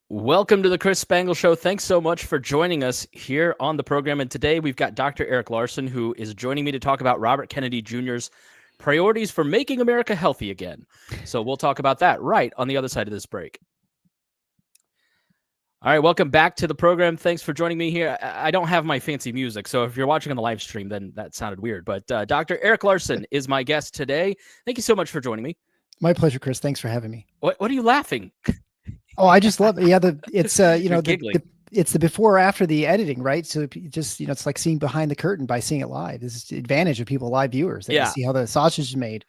Welcome to the Chris Spangle Show. Thanks so much for joining us here on the program. And today we've got Dr. Eric Larson, who is joining me to talk about Robert Kennedy Jr.'s priorities for making America healthy again. So we'll talk about that right on the other side of this break. All right, welcome back to the program. Thanks for joining me here. I don't have my fancy music, so if you're watching on the live stream, then that sounded weird. But Dr. Eric Larson is my guest today. Thank you so much for joining me. My pleasure, Chris. Thanks for having me. What are you laughing? Oh, I just love it. Yeah, it's giggling. It's the before or after the editing, right? So just it's like seeing behind the curtain by seeing it live. This is the advantage of people, live viewers. They can see how the sausage is made.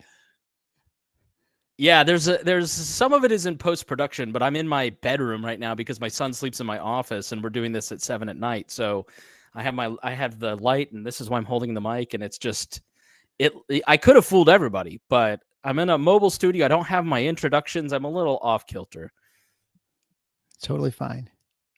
Yeah, there's some of it is in post-production, but I'm in my bedroom right now because my son sleeps in my office and we're doing this at 7 p.m. So I have the light, and this is why I'm holding the mic, and it's just I could have fooled everybody, but I'm in a mobile studio. I don't have my introductions. I'm a little off kilter. Totally fine.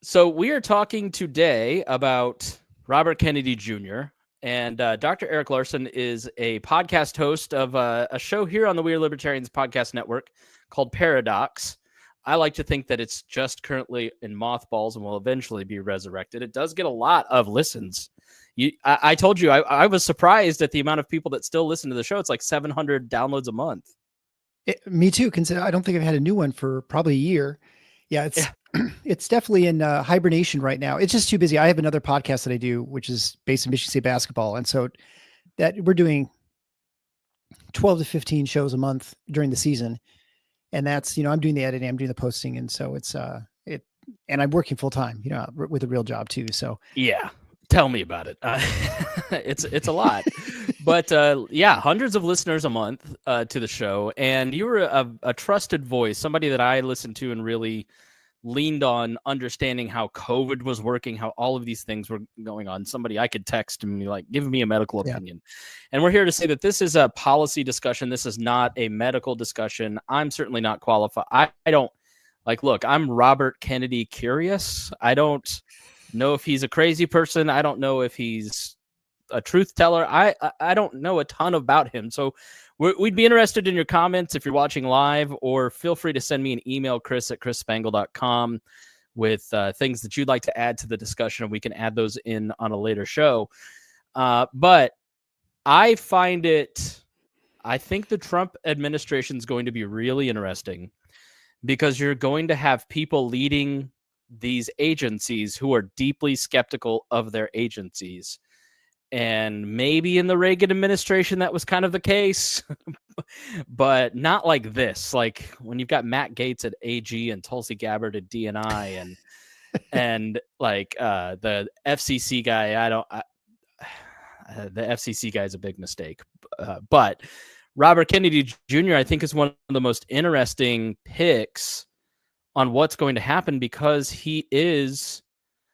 So we are talking today about Robert Kennedy Jr. And Dr. Eric Larson is a podcast host of a show here on the We Are Libertarians podcast network called Paradocs. I like to think that it's just currently in mothballs and will eventually be resurrected. It does get a lot of listens. I told you, I was surprised at the amount of people that still listen to the show. It's like 700 downloads a month. Me too. I don't think I've had a new one for probably a year. Yeah, it's definitely in hibernation right now. It's just too busy. I have another podcast that I do, which is based in Michigan State basketball. And so that we're doing 12 to 15 shows a month during the season. And that's, I'm doing the editing, I'm doing the posting. And so and I'm working full time, with a real job too. So yeah, tell me about it. It's a lot, but hundreds of listeners a month to the show. And you were a trusted voice, somebody that I listened to and really leaned on understanding how COVID was working, how all of these things were going on. Somebody I could text and be like, give me a medical opinion. And we're here to say that this is a policy discussion. This is not a medical discussion. I'm certainly not qualified. I don't look, I'm Robert Kennedy curious. I don't know if he's a crazy person. I don't know if he's a truth teller. I don't know a ton about him. So we'd be interested in your comments if you're watching live, or feel free to send me an email, chris@chrisspangle.com, with things that you'd like to add to the discussion, and we can add those in on a later show. But I think the Trump administration is going to be really interesting, because you're going to have people leading these agencies who are deeply skeptical of their agencies. And maybe in the Reagan administration, that was kind of the case, but not like this. Like when you've got Matt Gaetz at AG and Tulsi Gabbard at DNI and like the FCC guy, the FCC guy is a big mistake. But Robert Kennedy Jr., I think, is one of the most interesting picks on what's going to happen, because he is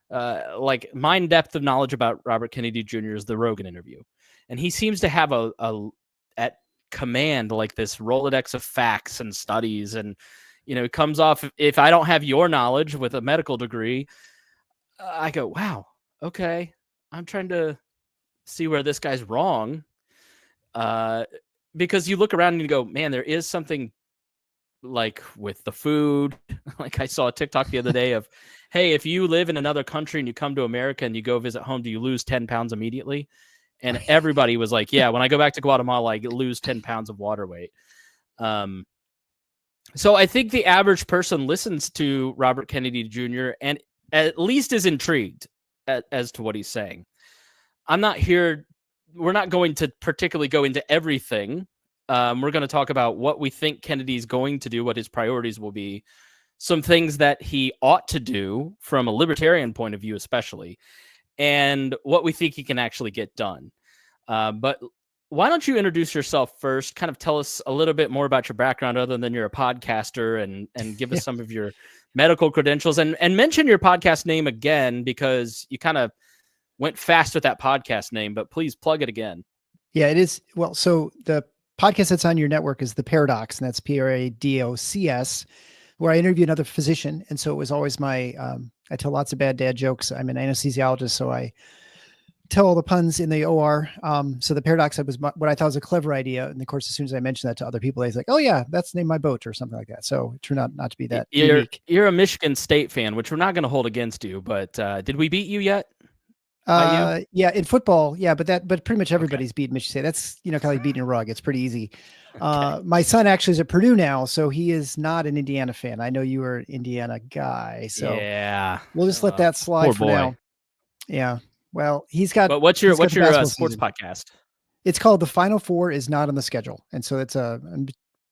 my depth of knowledge about Robert Kennedy Jr. is the Rogan interview. And he seems to have at command, like this Rolodex of facts and studies. And, it comes off, if I don't have your knowledge with a medical degree, I go, wow, okay. I'm trying to see where this guy's wrong. Because you look around and you go, man, there is something like with the food. Like I saw a TikTok the other day of, hey, if you live in another country and you come to America and you go visit home, do you lose 10 pounds immediately? And everybody was like, yeah, when I go back to Guatemala, I lose 10 pounds of water weight. So I think the average person listens to Robert Kennedy Jr. and at least is intrigued as to what he's saying. We're not going to particularly go into everything. We're going to talk about what we think Kennedy's going to do, what his priorities will be, some things that he ought to do from a libertarian point of view, especially, and what we think he can actually get done. But why don't you introduce yourself first, kind of tell us a little bit more about your background other than you're a podcaster, and give us some of your medical credentials, and mention your podcast name again, because you kind of went fast with that podcast name, but please plug it again. Yeah, it is. Well, so the podcast that's on your network is the Paradocs, and that's Paradocs, where I interview another physician. And so it was always I tell lots of bad dad jokes. I'm an anesthesiologist, so I tell all the puns in the OR. So the Paradox was what I thought was a clever idea. And of course, as soon as I mentioned that to other people, they're like, "Oh yeah, that's the name of my boat," or something like that. So it turned out not to be that unique. You're a Michigan State fan, which we're not going to hold against you. But did we beat you yet? Yeah, in football, yeah, but pretty much Okay. everybody's beating Michigan State. That's kind of like beating a rug. It's pretty easy. Okay. My son actually is at Purdue now, so he is not an Indiana fan. I know you were an Indiana guy, so Yeah. we'll just let that slide Poor for boy. now. Yeah. Well, he's got. But what's he's your got the basketball sports season. podcast? It's called The Final Four is Not on the Schedule, and so it's a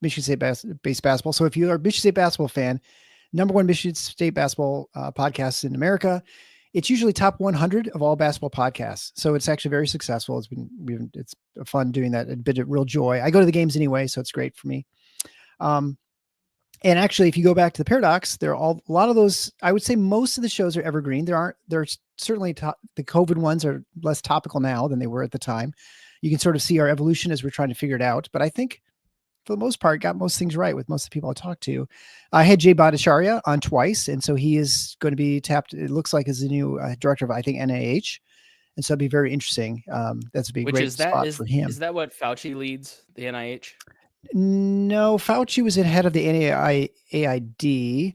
Michigan State based basketball. So if you are a Michigan State basketball fan, number one Michigan State basketball podcast in America. It's usually top 100 of all basketball podcasts. So it's actually very successful. It's fun doing that. A bit of real joy. I go to the games anyway, so it's great for me. And actually, if you go back to the Paradox, a lot of those, I would say most of the shows are evergreen. There's certainly the COVID ones are less topical now than they were at the time. You can sort of see our evolution as we're trying to figure it out. But I think for the most part, got most things right with most of the people I talked to. I had Jay Bhattacharya on twice, and so he is going to be tapped. It looks like as the new director of, I think, NIH, and so it'd be very interesting. That's a great spot for him. Is that what Fauci leads, the NIH? No, Fauci was head of the NIAID,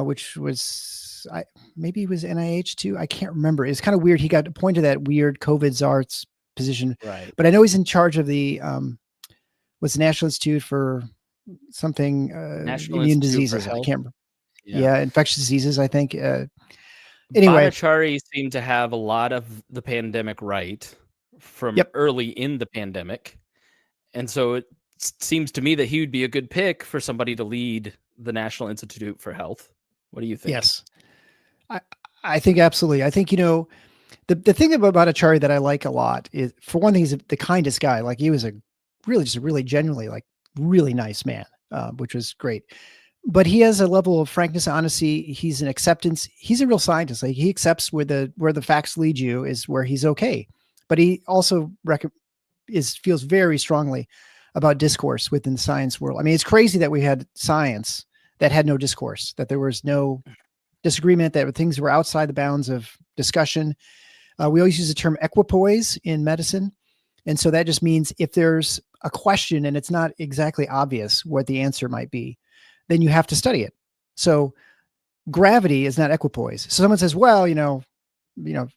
which was maybe it was NIH too. I can't remember. It's kind of weird. He got appointed to that weird COVID czar's position, right? But I know he's in charge of the was the National Institute for something immune diseases. I can't remember. Yeah, infectious diseases, I think. Anyway, Bhattacharya seemed to have a lot of the pandemic right from early in the pandemic. And so it seems to me that he would be a good pick for somebody to lead the National Institute for Health. What do you think? Yes. I think absolutely. I think, the thing about Bhattacharya that I like a lot is, for one thing, he's the kindest guy. Like, he was really genuinely really nice man, which was great. But he has a level of frankness and honesty. He's an acceptance. He's a real scientist. Like, he accepts where the facts lead you is where he's okay. But he also feels very strongly about discourse within the science world. I mean, it's crazy that we had science that had no discourse, that there was no disagreement, that things were outside the bounds of discussion. We always use the term equipoise in medicine. And so that just means if there's a question and it's not exactly obvious what the answer might be, then you have to study it. So gravity is not equipoise. So someone says, well,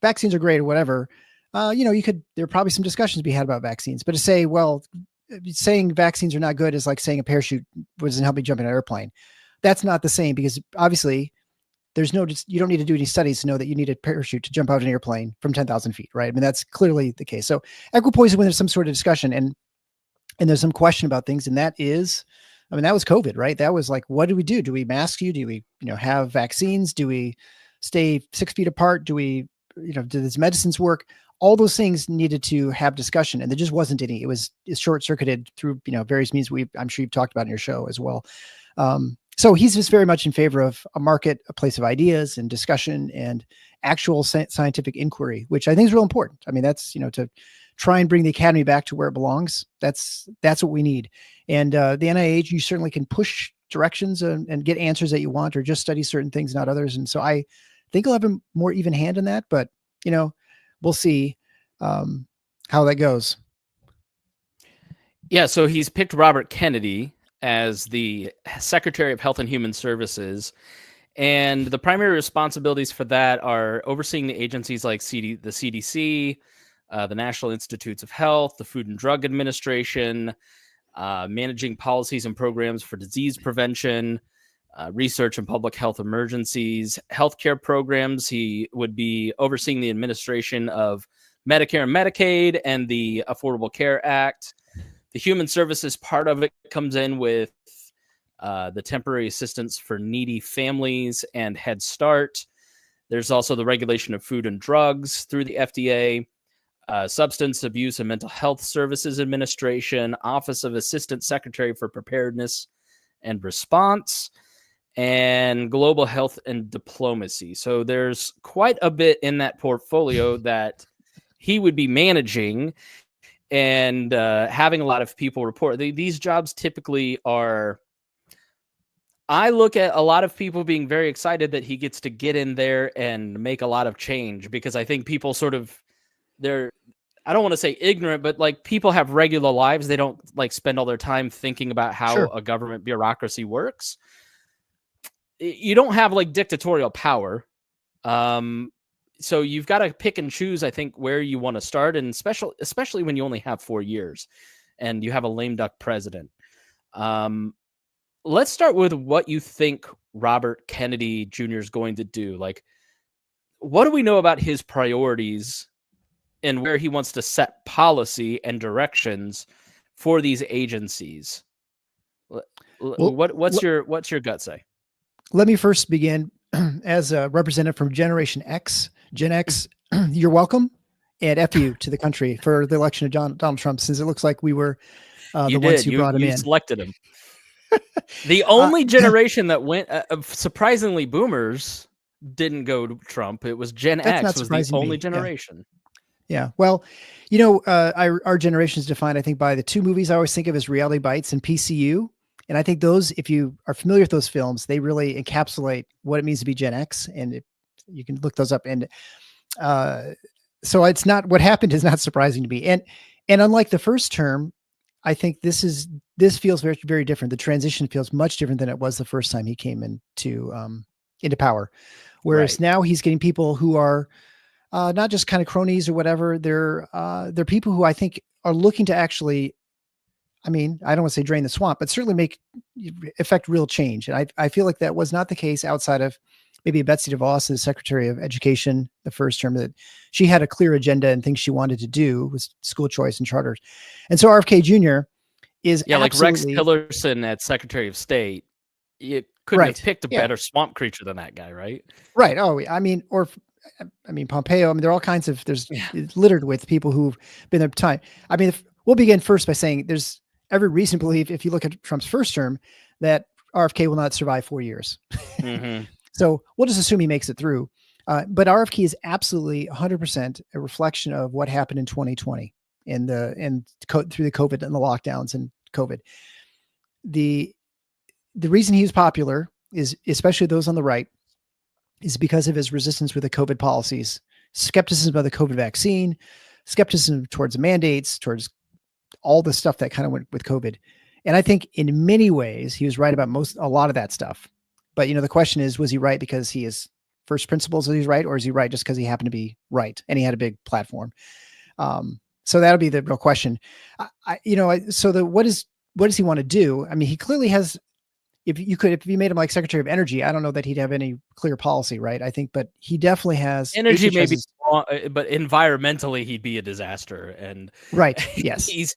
vaccines are great or whatever. There are probably some discussions to be had about vaccines, but to say, well, saying vaccines are not good is like saying a parachute doesn't help me jump in an airplane. That's not the same, because obviously you don't need to do any studies to know that you need a parachute to jump out of an airplane from 10,000 feet, right? I mean, that's clearly the case. So equipoise is when there's some sort of discussion and there's some question about things. And that was COVID, right? That was like, what do we do? Do we mask you? Do we, have vaccines? Do we stay 6 feet apart? Do we, do these medicines work? All those things needed to have discussion, and there just wasn't any. It's short circuited through, various means I'm sure you've talked about in your show as well. So he's just very much in favor of a market, a place of ideas and discussion and actual scientific inquiry, which I think is real important. I mean, that's, to try and bring the academy back to where it belongs. That's what we need. And the NIH, you certainly can push directions and get answers that you want, or just study certain things, not others. And so I think he'll have a more even hand in that, but, we'll see how that goes. Yeah, so he's picked Robert Kennedy as the Secretary of Health and Human Services. And the primary responsibilities for that are overseeing the agencies like the CDC, the National Institutes of Health, the Food and Drug Administration, managing policies and programs for disease prevention, research and public health emergencies, healthcare programs. He would be overseeing the administration of Medicare and Medicaid and the Affordable Care Act. The human services part of it comes in with the temporary assistance for needy families and Head Start. There's also the regulation of food and drugs through the FDA, Substance Abuse and Mental Health Services Administration, Office of Assistant Secretary for Preparedness and Response, and Global Health and Diplomacy. So there's quite a bit in that portfolio that he would be managing and having a lot of people report. These jobs typically are... I look at a lot of people being very excited that he gets to get in there and make a lot of change, because I think people sort of they're I don't want to say ignorant, but like people have regular lives. They don't like spend all their time thinking about how Sure. a government bureaucracy works. You don't have like dictatorial power. So you've got to pick and choose, I think, where you want to start, and especially when you only have 4 years and you have a lame duck president. Let's start with what you think Robert Kennedy Jr. is going to do. Like, what do we know about his priorities and where he wants to set policy and directions for these agencies? Well, What's your gut say? let me first begin as a representative from Generation X, Gen X. You're welcome, and F you to the country for the election of Donald Trump, since it looks like we were the ones who brought him in. You selected him. The only generation that went, surprisingly, boomers didn't go to Trump. It was Gen X was the only generation. Yeah. Well, our generation is defined, I think, by the two movies I always think of as Reality Bites and PCU. And I think those, if you are familiar with those films, they really encapsulate what it means to be Gen X. And you can look those up. And so it's not, what happened is not surprising to me. And unlike the first term, I think this feels very, very different. The transition feels much different than it was the first time he came into power. Whereas now he's getting people who are not just kind of cronies or whatever. They're people who I think are looking to actually, I mean, I don't want to say drain the swamp, but certainly affect real change. And I feel like that was not the case outside of maybe Betsy DeVos, the Secretary of Education, the first term, that she had a clear agenda and things she wanted to do with school choice and charters. And so RFK Jr. is like Rex Tillerson at Secretary of State. You couldn't have picked a better swamp creature than that guy, right? Right. Oh, I mean, Pompeo. I mean, there are all kinds of, it's littered with people who've been there time. I mean, we'll begin first by saying there's every reason to believe, if you look at Trump's first term, that RFK will not survive 4 years. Mm-hmm. So we'll just assume he makes it through. But RFK is absolutely 100% a reflection of what happened in 2020 through the COVID and the lockdowns and COVID. The reason he was popular is, especially those on the right, is because of his resistance with the COVID policies, skepticism about the COVID vaccine, skepticism towards the mandates, towards all the stuff that kind of went with COVID. And I think in many ways he was right about a lot of that stuff. But, the question is, was he right because he is first principles that he's right, or is he right just because he happened to be right and he had a big platform? So that'll be the real question. What does he want to do? I mean, he clearly has, if you made him like Secretary of Energy, I don't know that he'd have any clear policy, right? I think, but he definitely has energy, maybe, but environmentally he'd be a disaster. And right, yes, if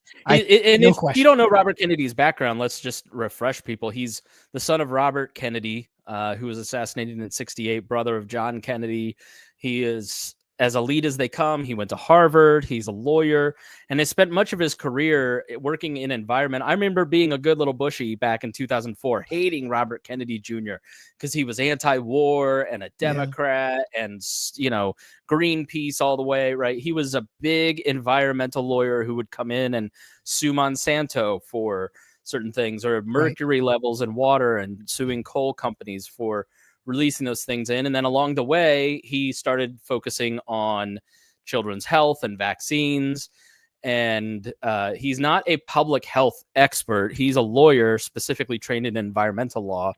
you don't know Robert Kennedy's background, let's just refresh people. He's the son of Robert Kennedy, who was assassinated in '68, brother of John Kennedy. He is as elite as they come. He went to Harvard. He's a lawyer and has spent much of his career working in environment. I remember being a good little bushy back in 2004, hating Robert Kennedy Jr. because he was anti-war and a Democrat and, Greenpeace all the way, right? He was a big environmental lawyer who would come in and sue Monsanto for certain things, or mercury levels in water, and suing coal companies for releasing those things in. And then along the way, he started focusing on children's health and vaccines. And he's not a public health expert. He's a lawyer specifically trained in environmental law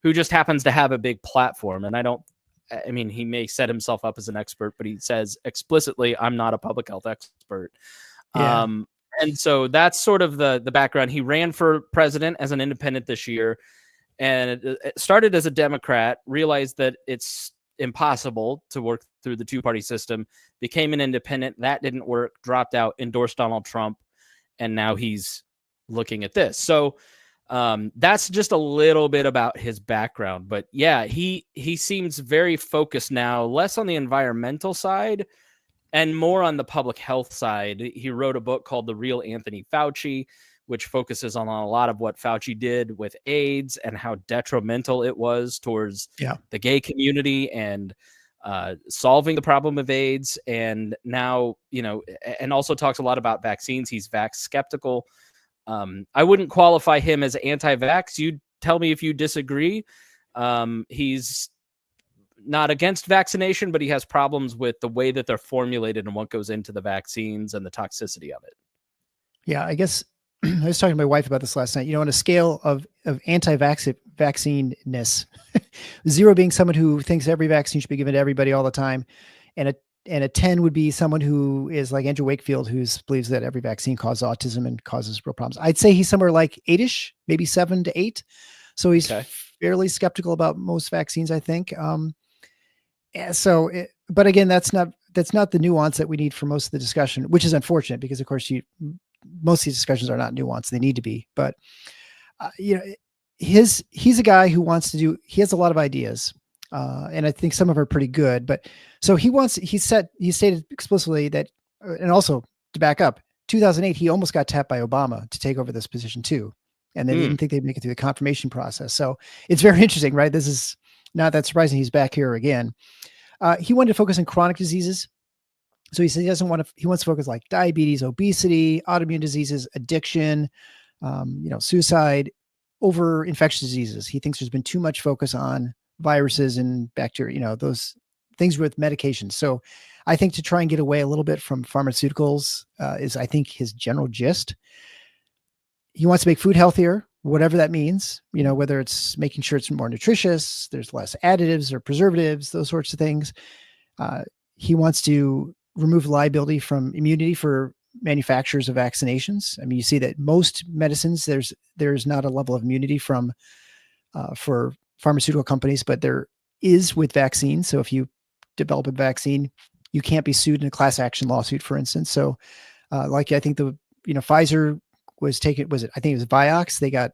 who just happens to have a big platform. And he may set himself up as an expert, but he says explicitly, I'm not a public health expert. Yeah. And so that's sort of the background. He ran for president as an independent this year. And it started as a Democrat, realized that it's impossible to work through the two-party system, became an independent. That didn't work, dropped out, endorsed Donald Trump, and now he's looking at this. So that's just a little bit about his background. But yeah, he seems very focused now, less on the environmental side and more on the public health side. He wrote a book called The Real Anthony Fauci, which focuses on a lot of what Fauci did with AIDS and how detrimental it was towards the gay community and solving the problem of AIDS. And now, and also talks a lot about vaccines. He's vax skeptical. I wouldn't qualify him as anti-vax. You tell me if you disagree. He's not against vaccination, but he has problems with the way that they're formulated and what goes into the vaccines and the toxicity of it. Yeah, I guess I was talking to my wife about this last night. You know, on a scale of anti-vaccineness, 0 being someone who thinks every vaccine should be given to everybody all the time, and a 10 would be someone who is like Andrew Wakefield, who believes that every vaccine causes autism and causes real problems. I'd say he's somewhere like 8-ish, maybe 7 to 8. So he's fairly skeptical about most vaccines, I think. But again, that's not the nuance that we need for most of the discussion, which is unfortunate because, of course, most of these discussions are not nuanced. They need to be. But he's a guy who wants to he has a lot of ideas, and I think some of them are pretty good. But so he stated explicitly that, and also to back up, 2008 he almost got tapped by Obama to take over this position too, and they didn't think they'd make it through the confirmation process. So it's very interesting, right? This is not that surprising. He's back here again. He wanted to focus on chronic diseases. So he said he wants to focus like diabetes, obesity, autoimmune diseases, addiction, suicide, over infectious diseases. He thinks there's been too much focus on viruses and bacteria, those things with medications. So I think to try and get away a little bit from pharmaceuticals is, I think, his general gist. He wants to make food healthier, whatever that means, whether it's making sure it's more nutritious, there's less additives or preservatives, those sorts of things. He wants to remove liability from immunity for manufacturers of vaccinations. I mean, you see that most medicines, there's not a level of immunity for pharmaceutical companies, but there is with vaccines. So if you develop a vaccine, you can't be sued in a class action lawsuit, for instance. So I think Pfizer was taken, I think it was Vioxx. They got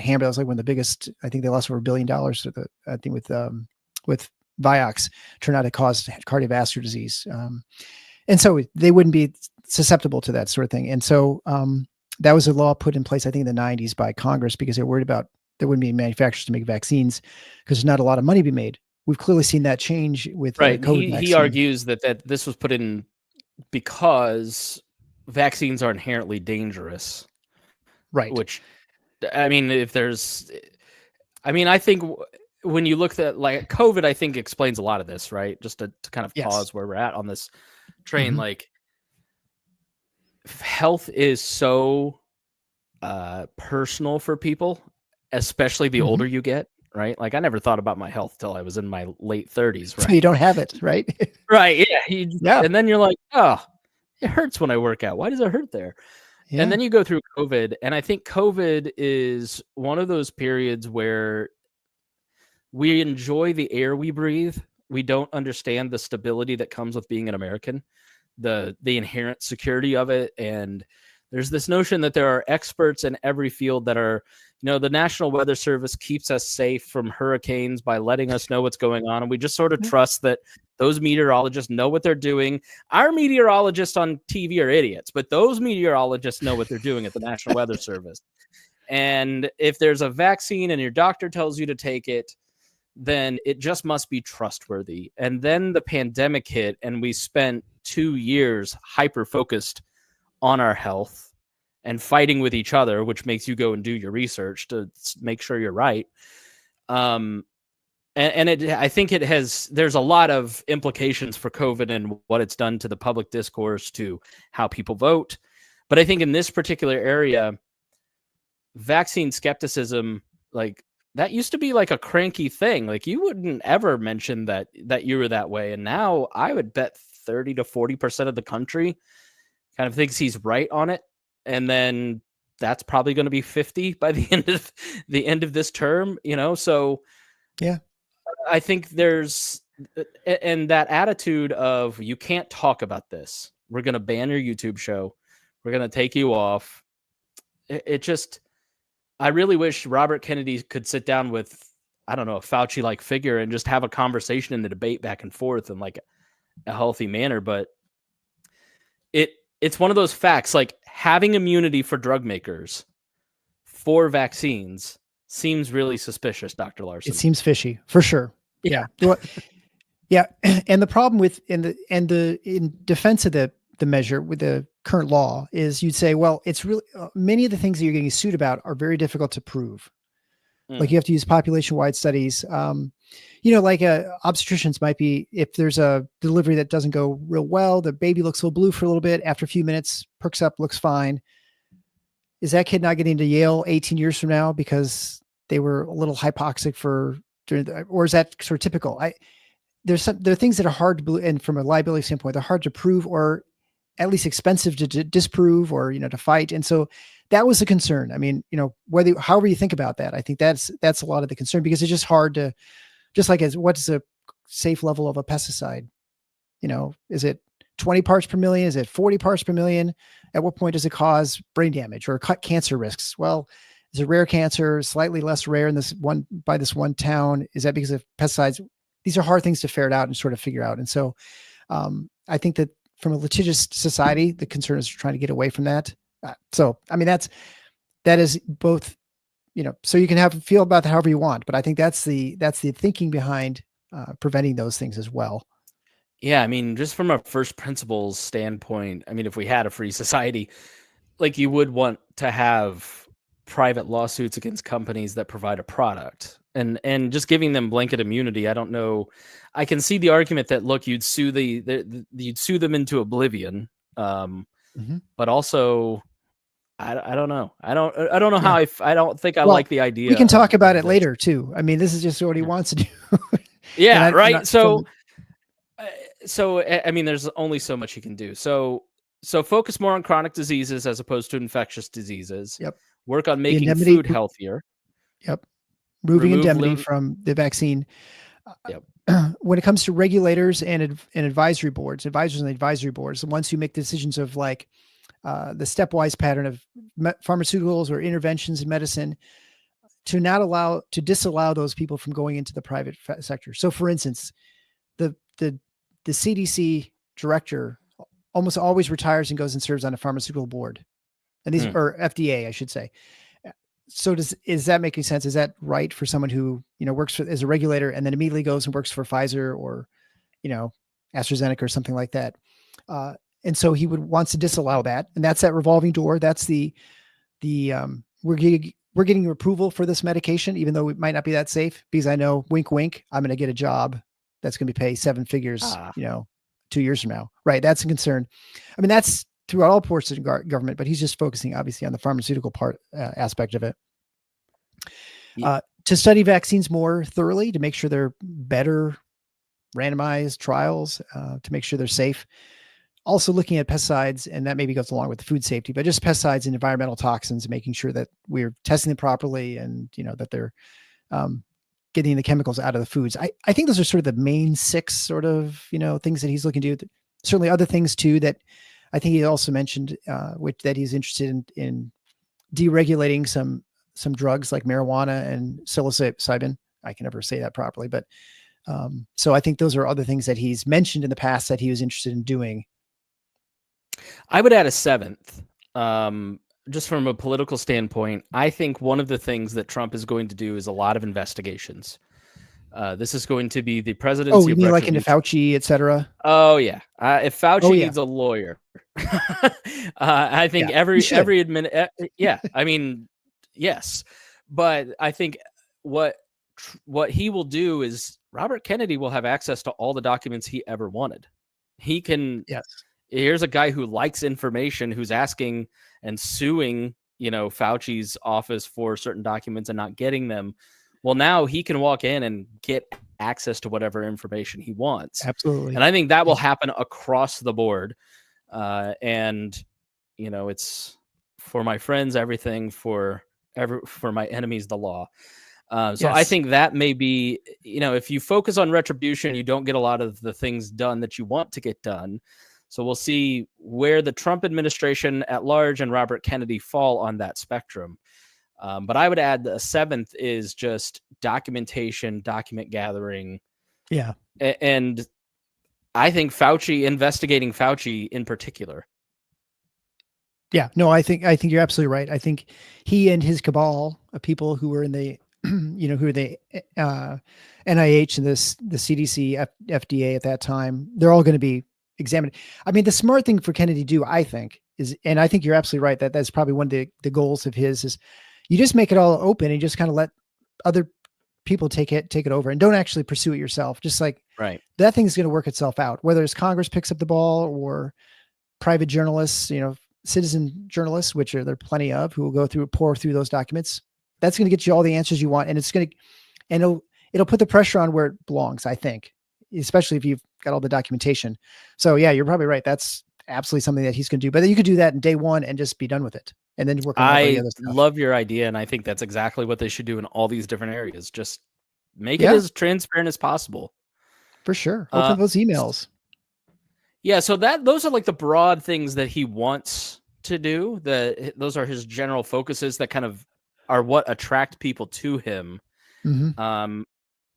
hammered. That was like one of the biggest, I think they lost over $1 billion with Vioxx, turned out to cause cardiovascular disease. And so they wouldn't be susceptible to that sort of thing. And so that was a law put in place, I think, in the 90s by Congress, because they're worried about there wouldn't be manufacturers to make vaccines because there's not a lot of money to be made. We've clearly seen that change with COVID. He argues that this was put in because vaccines are inherently dangerous. Right. Which, I mean, I think when you look at like COVID, I think explains a lot of this, right? Just to kind of pause where we're at on this train. Mm-hmm. Like, health is so personal for people, especially the older you get, right? Like, I never thought about my health till I was in my late 30s, right? So you don't have it, right? Right. Yeah. And then you're like, oh, it hurts when I work out. Why does it hurt there? Yeah. And then you go through COVID, and I think COVID is one of those periods where we enjoy the air we breathe. We don't understand the stability that comes with being an American, the inherent security of it. And there's this notion that there are experts in every field that are, the National Weather Service keeps us safe from hurricanes by letting us know what's going on. And we just sort of trust that those meteorologists know what they're doing. Our meteorologists on TV are idiots, but those meteorologists know what they're doing at the National Weather Service. And if there's a vaccine and your doctor tells you to take it, then it just must be trustworthy. And then the pandemic hit, and we spent 2 years hyper-focused on our health and fighting with each other, which makes you go and do your research to make sure you're right. I think there's a lot of implications for COVID and what it's done to the public discourse, to how people vote. But I think in this particular area, vaccine skepticism, like, that used to be like a cranky thing. Like, you wouldn't ever mention that you were that way. And now I would bet 30 to 40% of the country kind of thinks he's right on it. And then that's probably going to be 50 by the end of this term, So yeah, I think there's, and that attitude of, you can't talk about this. We're going to ban your YouTube show. We're going to take you off. It just, I really wish Robert Kennedy could sit down with, I don't know, a Fauci-like figure and just have a conversation and a debate back and forth in like a healthy manner. But it's one of those facts, like having immunity for drug makers for vaccines seems really suspicious, Dr. Larson. It seems fishy, for sure. Yeah. Well, yeah. And the problem with, in defense of the measure with the current law is, you'd say, well, it's really, many of the things that you're getting sued about are very difficult to prove. Like Mm. you have to use population-wide studies. Like obstetricians might be, if there's a delivery that doesn't go real well, the baby looks a little blue for a little bit. After a few minutes, perks up, looks fine. Is that kid not getting to Yale 18 years from now because they were a little hypoxic or is that sort of typical? There are things that are hard to believe, and from a liability standpoint, they're hard to prove or at least expensive to disprove or, to fight. And so that was the concern. I mean, however you think about that, I think that's a lot of the concern, because it's just hard to, just like what's a safe level of a pesticide? Is it 20 parts per million? Is it 40 parts per million? At what point does it cause brain damage or cut cancer risks? Well, is it rare cancer, slightly less rare in this one town? Is that because of pesticides? These are hard things to ferret out and sort of figure out. And so I think that from a litigious society, the concern is trying to get away from that. That is both, so you can feel about that however you want, but I think that's the thinking behind preventing those things as well. Yeah, I mean, just from a first principles standpoint, I mean, if we had a free society, like you would want to have private lawsuits against companies that provide a product, and just giving them blanket immunity. I don't know. I can see the argument that, look, you'd sue you'd sue them into oblivion, but also I don't know. I don't know how I don't think I like the idea. We can talk about it later too. I mean, this is just what he wants to do. Yeah, right. So I mean, there's only so much you can do. So focus more on chronic diseases as opposed to infectious diseases. Yep. Work on making food healthier. Yep. Removing indemnity from the vaccine. Yep. When it comes to regulators and advisory boards, advisors and advisory boards, the ones who make decisions of like the stepwise pattern of pharmaceuticals or interventions in medicine, to disallow those people from going into the private sector. So, for instance, the CDC director almost always retires and goes and serves on a pharmaceutical board, and these or FDA, I should say. So is that making sense? Is that right for someone who, works as a regulator and then immediately goes and works for Pfizer or, AstraZeneca or something like that? And so he wants to disallow that. And that's that revolving door. That's we're getting approval for this medication, even though it might not be that safe, because I know, wink, wink, I'm going to get a job that's going to be paid 7 figures, 2 years from now. Right. That's a concern. I mean, that's throughout all parts of government, but he's just focusing obviously on the pharmaceutical part aspect of it. To study vaccines more thoroughly, to make sure they're better randomized trials, to make sure they're safe. Also looking at pesticides, and that maybe goes along with the food safety, but just pesticides and environmental toxins, and making sure that we're testing them properly and, that they're getting the chemicals out of the foods. I think those are sort of the main 6 sort of, things that he's looking to do. Certainly other things too, that I think he also mentioned, that he's interested in deregulating some drugs like marijuana and psilocybin. I can never say that properly, but so I think those are other things that he's mentioned in the past that he was interested in doing. I would add a 7th, just from a political standpoint. I think one of the things that Trump is going to do is a lot of investigations. This is going to be the presidency. Oh, you mean like into Fauci, et cetera? Oh yeah. If Fauci needs a lawyer, I think every yeah. I mean, yes, but I think what he will do is Robert Kennedy will have access to all the documents he ever wanted. He can. Yes. Here's a guy who likes information, who's asking and suing, Fauci's office for certain documents and not getting them. Well, now he can walk in and get access to whatever information he wants. Absolutely. And I think that will happen across the board. And, it's for my friends, everything, for my enemies, the law. So I think that may be, if you focus on retribution, you don't get a lot of the things done that you want to get done. So we'll see where the Trump administration at large and Robert Kennedy fall on that spectrum. But I would add the 7th is just documentation, document gathering. Yeah. And I think investigating Fauci in particular. Yeah, no, I think you're absolutely right. I think he and his cabal of people who were in the, who are the NIH and the CDC, FDA at that time, they're all going to be examined. I mean, the smart thing for Kennedy to do, I think, is, and I think you're absolutely right, that that's probably one of the goals of his, is you just make it all open and just kind of let other people take it over, and don't actually pursue it yourself. Just like Right. that thing's going to work itself out, whether it's Congress picks up the ball or private journalists, citizen journalists, which there are plenty of, who will pour through those documents. That's going to get you all the answers you want, and it'll put the pressure on where it belongs, I think, especially if you've got all the documentation. So yeah, you're probably right. That's absolutely something that he's going to do. But you could do that in day one and just be done with it, and then work on all the I other stuff. love your idea, and I think that's exactly what they should do in all these different areas. Just make it as transparent as possible. For sure. Open those emails. Yeah, so those are like the broad things that he wants to do. Those are his general focuses that kind of are what attract people to him. Mm-hmm.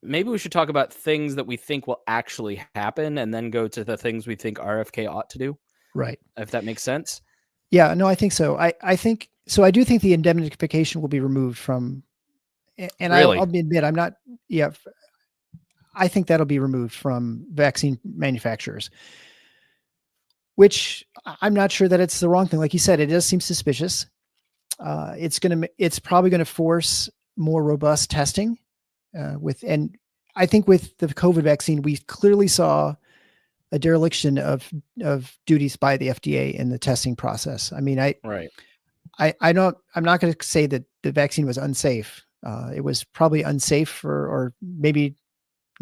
Maybe we should talk about things that we think will actually happen, and then go to the things we think RFK ought to do. Right. If that makes sense. Yeah, no, I think so. I think so. I do think the indemnification will be removed from, and really? I'll admit I'm not. Yeah, I think that'll be removed from vaccine manufacturers, which I'm not sure that it's the wrong thing. Like you said, it does seem suspicious. It's probably going to force more robust testing. And I think with the COVID vaccine, we clearly saw a dereliction of duties by the FDA in the testing process. I mean, I'm not going to say that the vaccine was unsafe. It was probably unsafe or maybe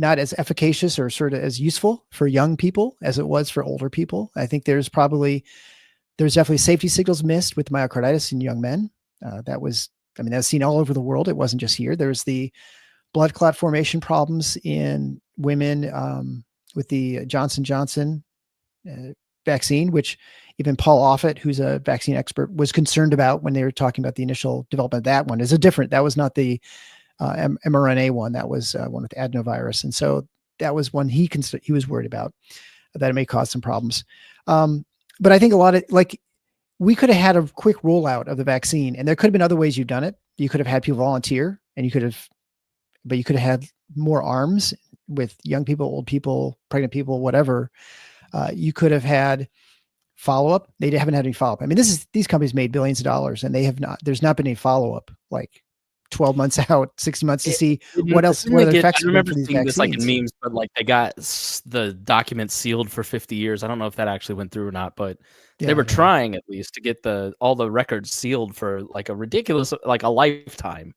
not as efficacious or sort of as useful for young people as it was for older people. I think there's definitely safety signals missed with myocarditis in young men. That's seen all over the world. It wasn't just here. There's the blood clot formation problems in women with the Johnson & Johnson vaccine, which even Paul Offit, who's a vaccine expert, was concerned about when they were talking about the initial development of that one. That was not the mRNA one. That was one with adenovirus. And so that was one he was worried about, that it may cause some problems. But I think we could have had a quick rollout of the vaccine, and there could have been other ways you've done it. You could have had people volunteer, and you could have had more arms with young people, old people, pregnant people, whatever. You could have had follow-up. They haven't had any follow-up. I mean, these companies made billions of dollars, and there's not been any follow-up, like 12 months out, 60 months to see what else, what other effects. I remember seeing this like in memes, but like they got the documents sealed for 50 years. I don't know if that actually went through or not, but they were trying at least to get all the records sealed for like a ridiculous, like a lifetime.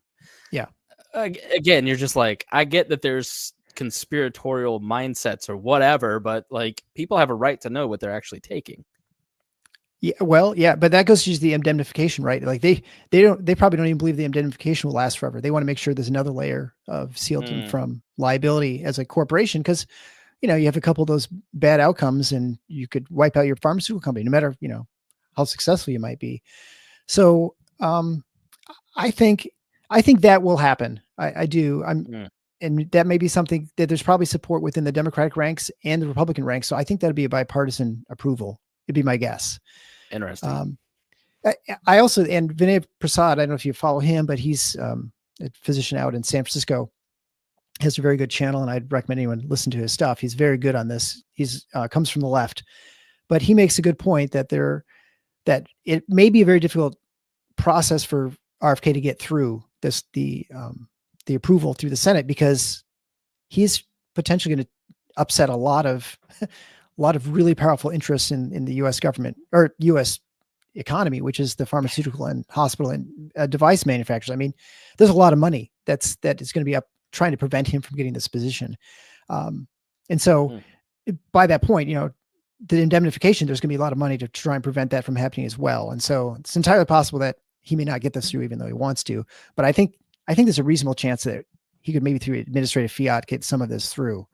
Yeah. Again, you're just like, I get that there's conspiratorial mindsets or whatever, but like people have a right to know what they're actually taking. Yeah, well, yeah, but that goes to the indemnification, right? Like they probably don't even believe the indemnification will last forever. They want to make sure there's another layer of sealed from liability as a corporation, because you have a couple of those bad outcomes and you could wipe out your pharmaceutical company, no matter how successful you might be. So I think that will happen. I do. And that may be something that there's probably support within the Democratic ranks and the Republican ranks. So I think that'd be a bipartisan approval. It'd be my guess. Interesting. I also, and Vinay Prasad, I don't know if you follow him, but he's a physician out in San Francisco, has a very good channel, and I'd recommend anyone listen to his stuff. He's very good on this. He's comes from the left, but he makes a good point that it may be a very difficult process for RFK to get through the approval through the Senate, because he's potentially going to upset a lot of really powerful interests in the U.S. government or U.S. economy, which is the pharmaceutical and hospital and device manufacturers. I mean, there's a lot of money that is going to be up trying to prevent him from getting this position. And so by that point, the indemnification, there's going to be a lot of money to try and prevent that from happening as well. And so it's entirely possible that he may not get this through, even though he wants to. But I think there's a reasonable chance that he could maybe through administrative fiat get some of this through.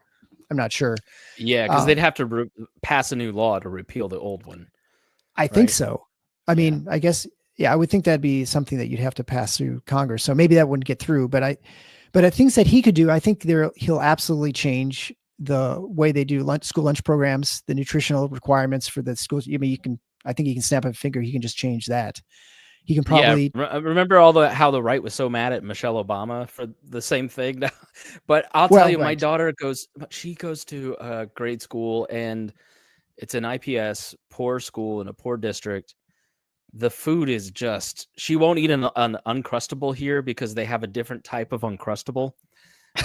I'm not sure. Yeah, because they'd have to pass a new law to repeal the old one. I think so. I mean, I guess, I would think that'd be something that you'd have to pass through Congress. So maybe that wouldn't get through. But things that he could do, I think he'll absolutely change the way they do school lunch programs, the nutritional requirements for the schools. I mean, I think he can snap a finger. He can just change that. He can probably remember how the right was so mad at Michelle Obama for the same thing. But I'll tell you, my daughter goes to a grade school, and it's an IPS poor school in a poor district. the food is just, she won't eat an Uncrustable here because they have a different type of Uncrustable,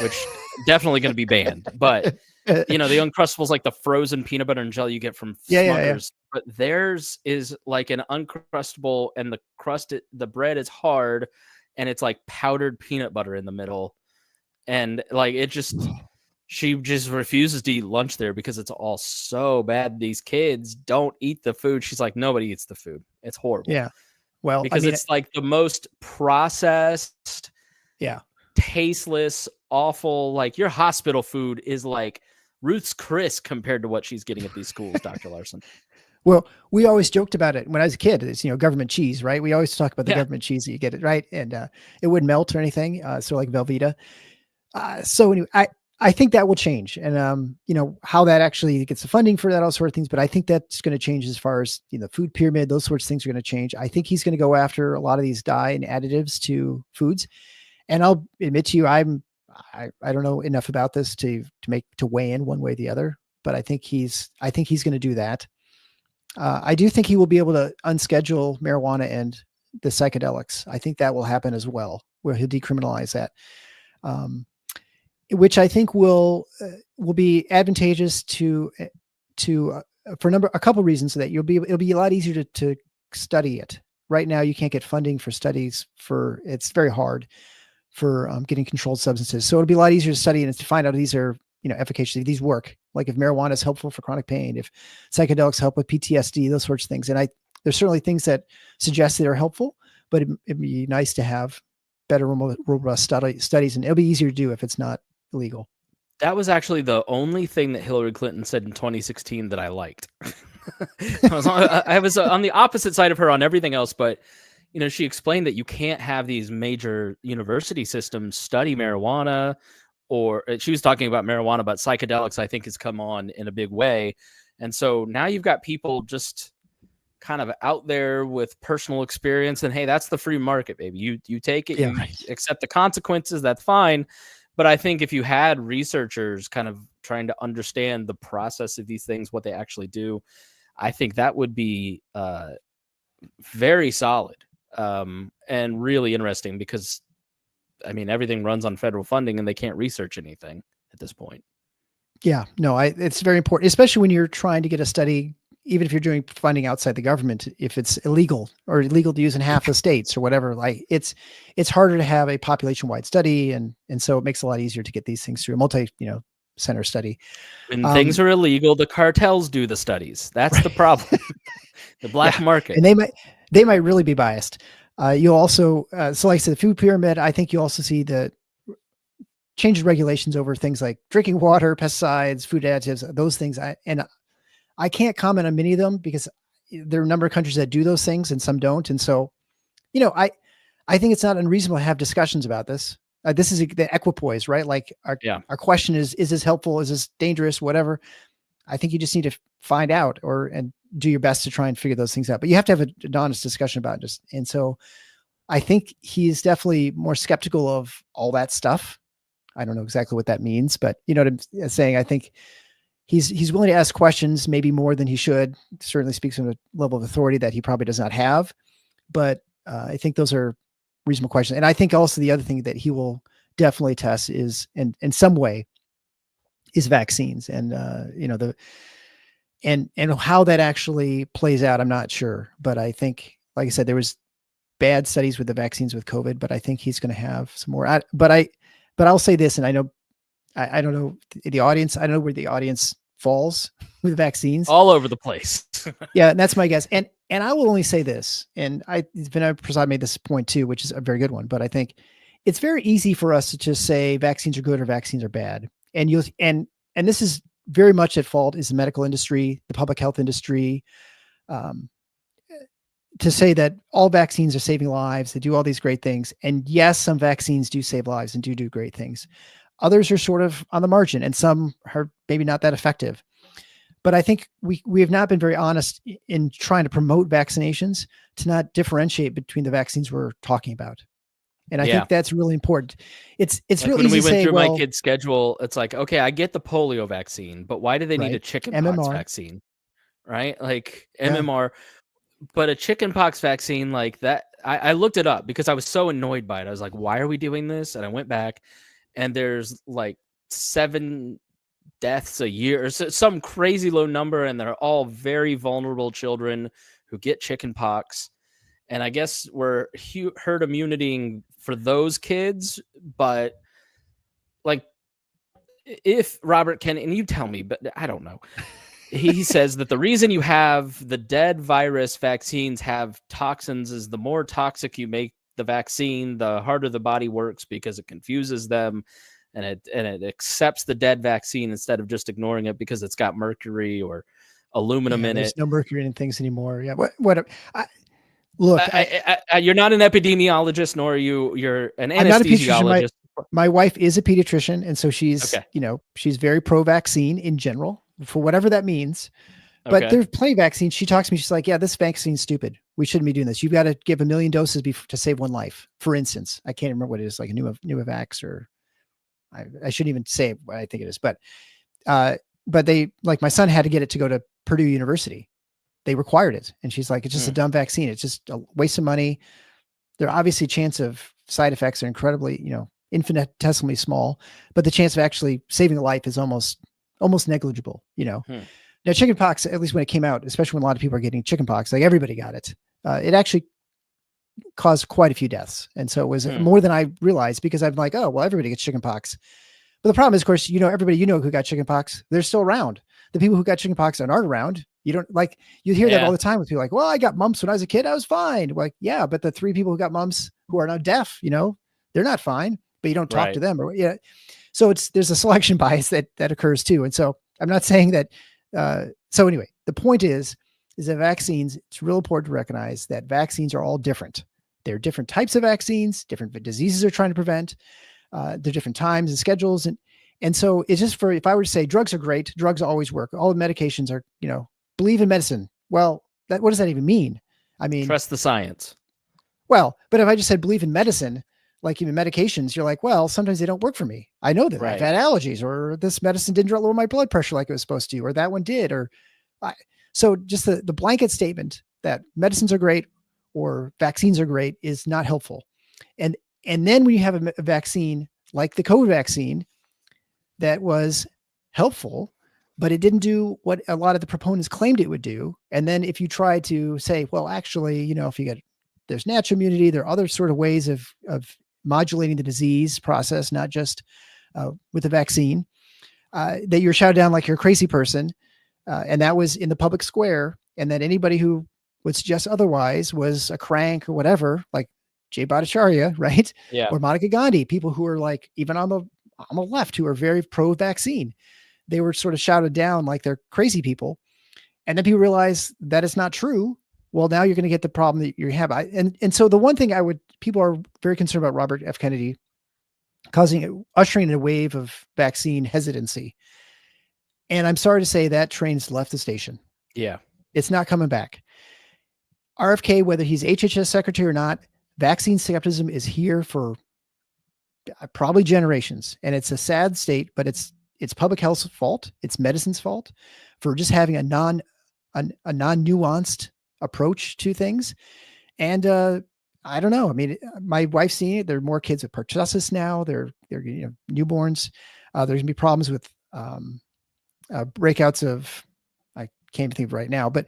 which definitely going to be banned. But the Uncrustables, like the frozen peanut butter and jelly you get from Smuckers, but theirs is like an Uncrustable, and the bread is hard, and it's like powdered peanut butter in the middle, and like she just refuses to eat lunch there because it's all so bad. These kids don't eat the food. She's like, nobody eats the food. It's horrible. Yeah. Well, because it's like the most processed, tasteless, awful. Like your hospital food is like Ruth's Chris compared to what she's getting at these schools, Dr. Larson. Well, we always joked about it when I was a kid. It's, government cheese, right? We always talk about the government cheese that you get it, right? And it wouldn't melt or anything. So like Velveeta. So anyway, I think that will change, and how that actually gets the funding for that, all sort of things. But I think that's going to change as far as food pyramid, those sorts of things are going to change. I think he's going to go after a lot of these dye and additives to foods. And I'll admit to you, I don't know enough about this to weigh in one way or the other. But I think he's going to do that. I do think he will be able to unschedule marijuana and the psychedelics. I think that will happen as well, where he'll decriminalize that. Which I think will be advantageous for a couple reasons. That it'll be a lot easier to study it. Right now, you can't get funding for studies it's very hard for getting controlled substances. So it'll be a lot easier to study and to find out if these are efficacious, if these work. Like if marijuana is helpful for chronic pain, if psychedelics help with PTSD, those sorts of things. And there's certainly things that suggest that are helpful, but it'd be nice to have better, robust studies, and it'll be easier to do if it's not illegal. That was actually the only thing that Hillary Clinton said in 2016 that I liked. I was on the opposite side of her on everything else, but she explained that you can't have these major university systems study marijuana, or she was talking about marijuana, but psychedelics I think has come on in a big way. And so now you've got people just kind of out there with personal experience, and hey, that's the free market, baby. You take it, you accept the consequences, that's fine. But I think if you had researchers kind of trying to understand the process of these things, what they actually do, I think that would be very solid and really interesting, because, I mean, everything runs on federal funding and they can't research anything at this point. Yeah, no, it's very important, especially when you're trying to get a study, even if you're doing funding outside the government, if it's illegal to use in half the states or whatever, like it's harder to have a population-wide study. And so it makes it a lot easier to get these things through a multi-center study. When things are illegal, the cartels do the studies. That's the problem. The black market. And they might really be biased. You'll also, so like I said, the food pyramid, I think you also see the change in regulations over things like drinking water, pesticides, food additives, those things. I can't comment on many of them because there are a number of countries that do those things and some don't. And so, I think it's not unreasonable to have discussions about this. This is the equipoise, right? Like our question is this helpful? Is this dangerous? Whatever. I think you just need to find out and do your best to try and figure those things out. But you have to have an honest discussion about it. And so I think he's definitely more skeptical of all that stuff. I don't know exactly what that means, but you know what I'm saying? I think he's willing to ask questions, maybe more than he should. Certainly speaks from a level of authority that he probably does not have. But I think those are reasonable questions. And I think also the other thing that he will definitely test is, in some way, is vaccines. And and how that actually plays out, I'm not sure. But I think, like I said, there was bad studies with the vaccines with COVID, but I think he's going to have some more. But I'll say this, and I know, I don't know the audience. I don't know where the audience falls with vaccines. All over the place. Yeah, and that's my guess. And I will only say this, and Vinay Prasad made this point too, which is a very good one. But I think it's very easy for us to just say vaccines are good or vaccines are bad. And this is very much at fault is the medical industry, the public health industry, to say that all vaccines are saving lives. They do all these great things. And yes, some vaccines do save lives and do great things. Others are sort of on the margin, and some are maybe not that effective. But I think we have not been very honest in trying to promote vaccinations to not differentiate between the vaccines we're talking about. And I think that's really important. It's like really when easy we to went say, through well, my kid's schedule, it's like, okay, I get the polio vaccine, but why do they need a chicken pox MMR vaccine? Right? Like MMR. but a chickenpox vaccine like that, I looked it up because I was so annoyed by it. I was like, why are we doing this? And I went back, and there's like 7 deaths a year, or some crazy low number, and they're all very vulnerable children who get chickenpox. And I guess we're herd immunity for those kids, but like if Robert Kennedy, and you tell me, but I don't know. He says that the reason you have the dead virus vaccines have toxins is the more toxic you make the vaccine, the harder the body works because it confuses them, and it accepts the dead vaccine instead of just ignoring it because it's got mercury or aluminum in there's it. no mercury in things anymore. Yeah. What look, You're not an epidemiologist, nor are you're an I'm not a pediatrician. anesthesiologist. My wife is a pediatrician, and so she's, Okay. she's very pro-vaccine in general, for whatever that means. But Okay. there's plenty of vaccines. She talks to me. She's like, yeah, this vaccine's stupid. We shouldn't be doing this. You've got to give 1 million doses to save one life. For instance, I can't remember what it is, like a Pneumovax, or I shouldn't even say what I think it is. But they, like, my son had to get it to go to Purdue University. They required it. And she's like, it's just a dumb vaccine. It's just a waste of money. There are obviously chance of side effects are incredibly, infinitesimally small, but the chance of actually saving a life is almost negligible, Now, chickenpox, at least when it came out, especially when a lot of people are getting chickenpox, like everybody got it, it actually caused quite a few deaths. And so it was more than I realized, because I'm like, oh, well, everybody gets chickenpox. But the problem is, of course, everybody who got chickenpox, they're still around. The people who got chickenpox aren't around. You hear that all the time with people like, well, I got mumps when I was a kid. I was fine. Like, yeah, but the 3 people who got mumps who are now deaf, they're not fine, but you don't talk to them. So there's a selection bias that occurs too. And so I'm not saying that. So anyway, the point is that vaccines, it's real important to recognize that vaccines are all different. There are different types of vaccines, different diseases they're trying to prevent. They're different times and schedules. And so it's just if I were to say drugs are great, drugs always work. All the medications are, believe in medicine. Well, what does that even mean? I mean, trust the science. Well, but if I just said believe in medicine, like even medications, you're like, well, sometimes they don't work for me. I know that I've had allergies, or this medicine didn't lower my blood pressure like it was supposed to, or that one did, so just the blanket statement that medicines are great or vaccines are great is not helpful. And then when you have a vaccine like the COVID vaccine that was helpful, but it didn't do what a lot of the proponents claimed it would do. And then if you try to say, well, actually, if there's natural immunity, there are other sort of ways of modulating the disease process, not just with the vaccine, that you're shouted down like you're a crazy person. And that was in the public square. And that anybody who would suggest otherwise was a crank or whatever, like Jay Bhattacharya, right? Yeah. Or Monica Gandhi, people who are like, even on the left, who are very pro-vaccine, they were sort of shouted down like they're crazy people. And then people realize that it's not true. Well, now you're going to get the problem that you have. And so the one thing people are very concerned about Robert F. Kennedy ushering in a wave of vaccine hesitancy. And I'm sorry to say that train's left the station. Yeah. It's not coming back. RFK, whether he's HHS secretary or not, vaccine skepticism is here for probably generations. And it's a sad state, but it's public health's fault. It's medicine's fault for just having a non-nuanced approach to things. And I don't know. I mean, my wife's seen it. There are more kids with pertussis now. They're newborns. There's gonna be problems with breakouts of, I can't think of right now, but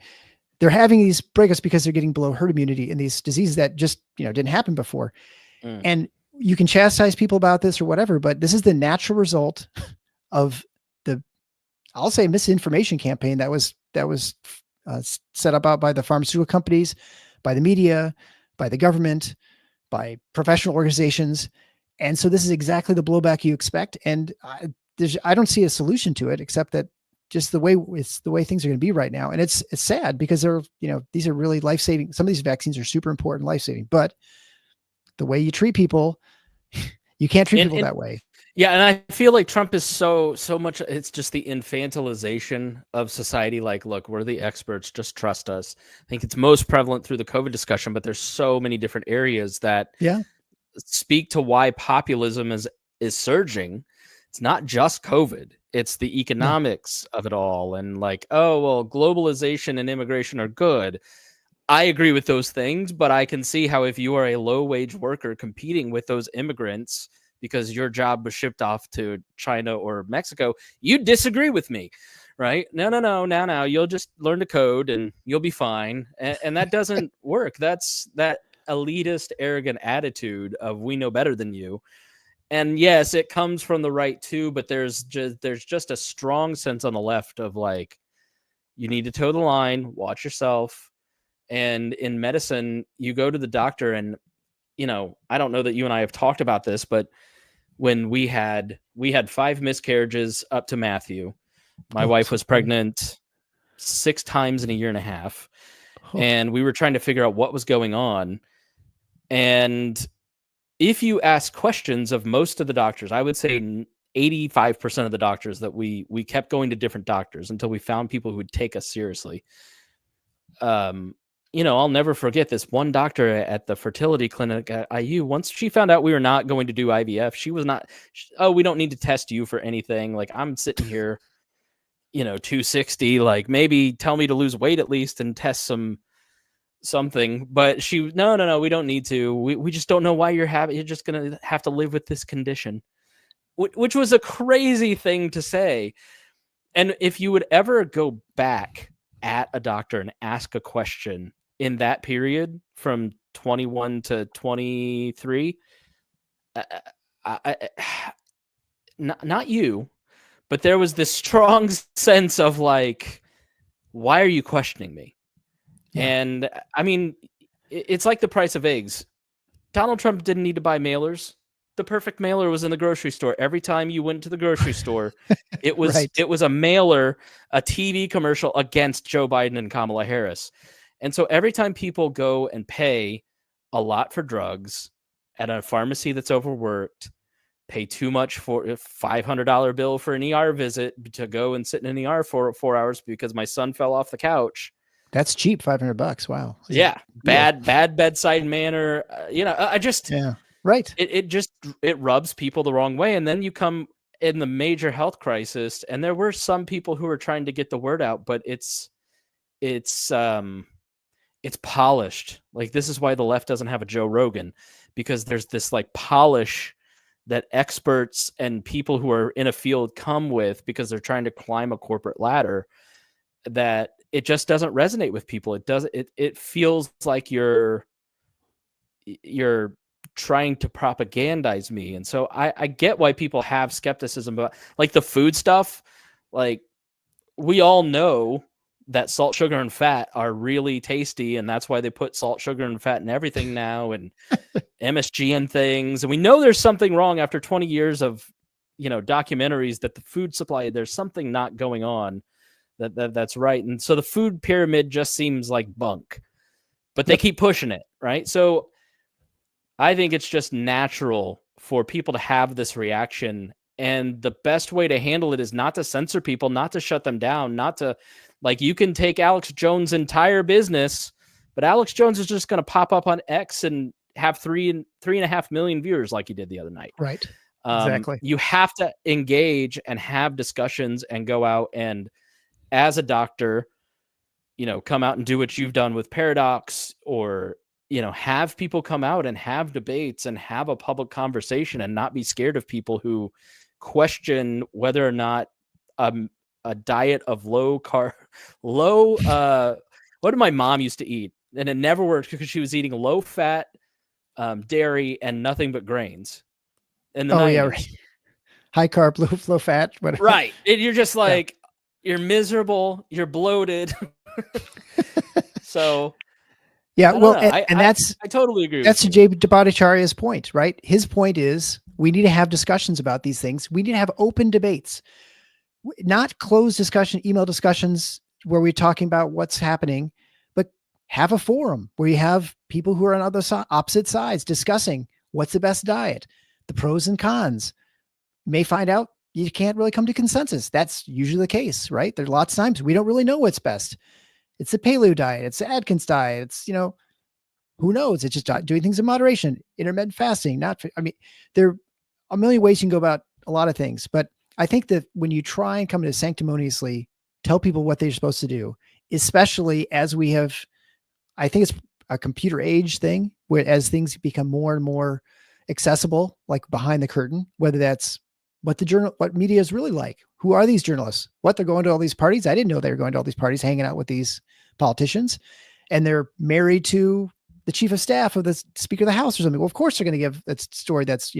they're having these breakouts because they're getting below herd immunity in these diseases that just didn't happen before. And you can chastise people about this or whatever, but this is the natural result of I'll say misinformation campaign that was set up by the pharmaceutical companies, by the media, by the government, by professional organizations. And so this is exactly the blowback you expect. And I don't see a solution to it, except that just the way things are going to be right now. And it's sad because these are really life-saving. Some of these vaccines are super important, life-saving, but the way you treat people, you can't treat people that way. Yeah, and I feel like Trump is so much, it's just the infantilization of society. Like, look, we're the experts, just trust us. I think it's most prevalent through the COVID discussion, but there's so many different areas that speak to why populism is surging. It's not just COVID. It's the economics of it all. And like, oh, well, globalization and immigration are good. I agree with those things, but I can see how if you are a low wage worker competing with those immigrants because your job was shipped off to China or Mexico, you disagree with me, right? No, no, no, now, you'll just learn to code and you'll be fine. And that doesn't work. That's that elitist, arrogant attitude of we know better than you. And yes, it comes from the right too, but there's just a strong sense on the left of like, you need to toe the line, watch yourself. And in medicine, you go to the doctor and, I don't know that you and I have talked about this, but when we had 5 miscarriages up to Matthew, my wife was pregnant 6 times in a year and a half. And we were trying to figure out what was going on. And if you ask questions of most of the doctors, I would say 85% of the doctors that we kept going to different doctors until we found people who would take us seriously. I'll never forget this one doctor at the fertility clinic at IU. Once she found out we were not going to do IVF, she was not, we don't need to test you for anything. Like, I'm sitting here, 260, like, maybe tell me to lose weight at least and test something. But she, no, we don't need to. We just don't know why you're just going to have to live with this condition, which was a crazy thing to say. And if you would ever go back at a doctor and ask a question in that period from 21 to 23, not you, but there was this strong sense of like, why are you questioning me? Yeah. And I mean, it's like the price of eggs. Donald Trump didn't need to buy mailers. The perfect mailer was in the grocery store. Every time you went to the grocery store, it was right. It was a mailer, a TV commercial against Joe Biden and Kamala Harris. And so every time people go and pay a lot for drugs at a pharmacy that's overworked, pay too much for a $500 bill for an ER visit to go and sit in an ER for 4 hours because my son fell off the couch. That's cheap, $500. Wow. Yeah. Bad bedside manner. I just... Yeah. Right. It rubs people the wrong way. And then you come in the major health crisis, and there were some people who were trying to get the word out, but it's polished. Like, this is why the left doesn't have a Joe Rogan, because there's this like polish that experts and people who are in a field come with because they're trying to climb a corporate ladder, that it just doesn't resonate with people. It feels like you're trying to propagandize me. And so I get why people have skepticism about like the food stuff. Like, we all know that salt, sugar, and fat are really tasty, and that's why they put salt, sugar, and fat in everything now, and MSG and things. And we know there's something wrong after 20 years of, documentaries that the food supply, there's something not going on that's right. And so the food pyramid just seems like bunk, but they keep pushing it, right? So I think it's just natural for people to have this reaction. And the best way to handle it is not to censor people, not to shut them down, not to, like, you can take Alex Jones' entire business, but Alex Jones is just going to pop up on X and have 3.5 million viewers like he did the other night. Right. Exactly. You have to engage and have discussions and go out and, as a doctor, come out and do what you've done with Paradocs, or have people come out and have debates and have a public conversation and not be scared of people who question whether or not a diet of what did my mom used to eat? And it never worked because she was eating low fat, dairy, and nothing but grains. In the 90s. Yeah, right. High carb, low fat. Whatever. Right. You're just like, you're miserable, you're bloated. So... Yeah, well, and I totally agree. That's Jay Bhattacharya's point, right? His point is we need to have discussions about these things. We need to have open debates, not closed discussion, email discussions where we're talking about what's happening, but have a forum where you have people who are on opposite sides discussing what's the best diet, the pros and cons. You may find out you can't really come to consensus. That's usually the case, right? There are lots of times we don't really know what's best. It's the paleo diet. It's the Atkins diet. It's, who knows? It's just doing things in moderation, intermittent fasting. There are a million ways you can go about a lot of things, but I think that when you try and come to sanctimoniously tell people what they're supposed to do, especially as we have I think it's a computer age thing where as things become more and more accessible, like behind the curtain, whether that's what media is really like. Who are these journalists? What they're going to all these parties? I didn't know they were going to all these parties, hanging out with these politicians, and they're married to the chief of staff of the Speaker of the House or something. Well, of course they're going to give that story that's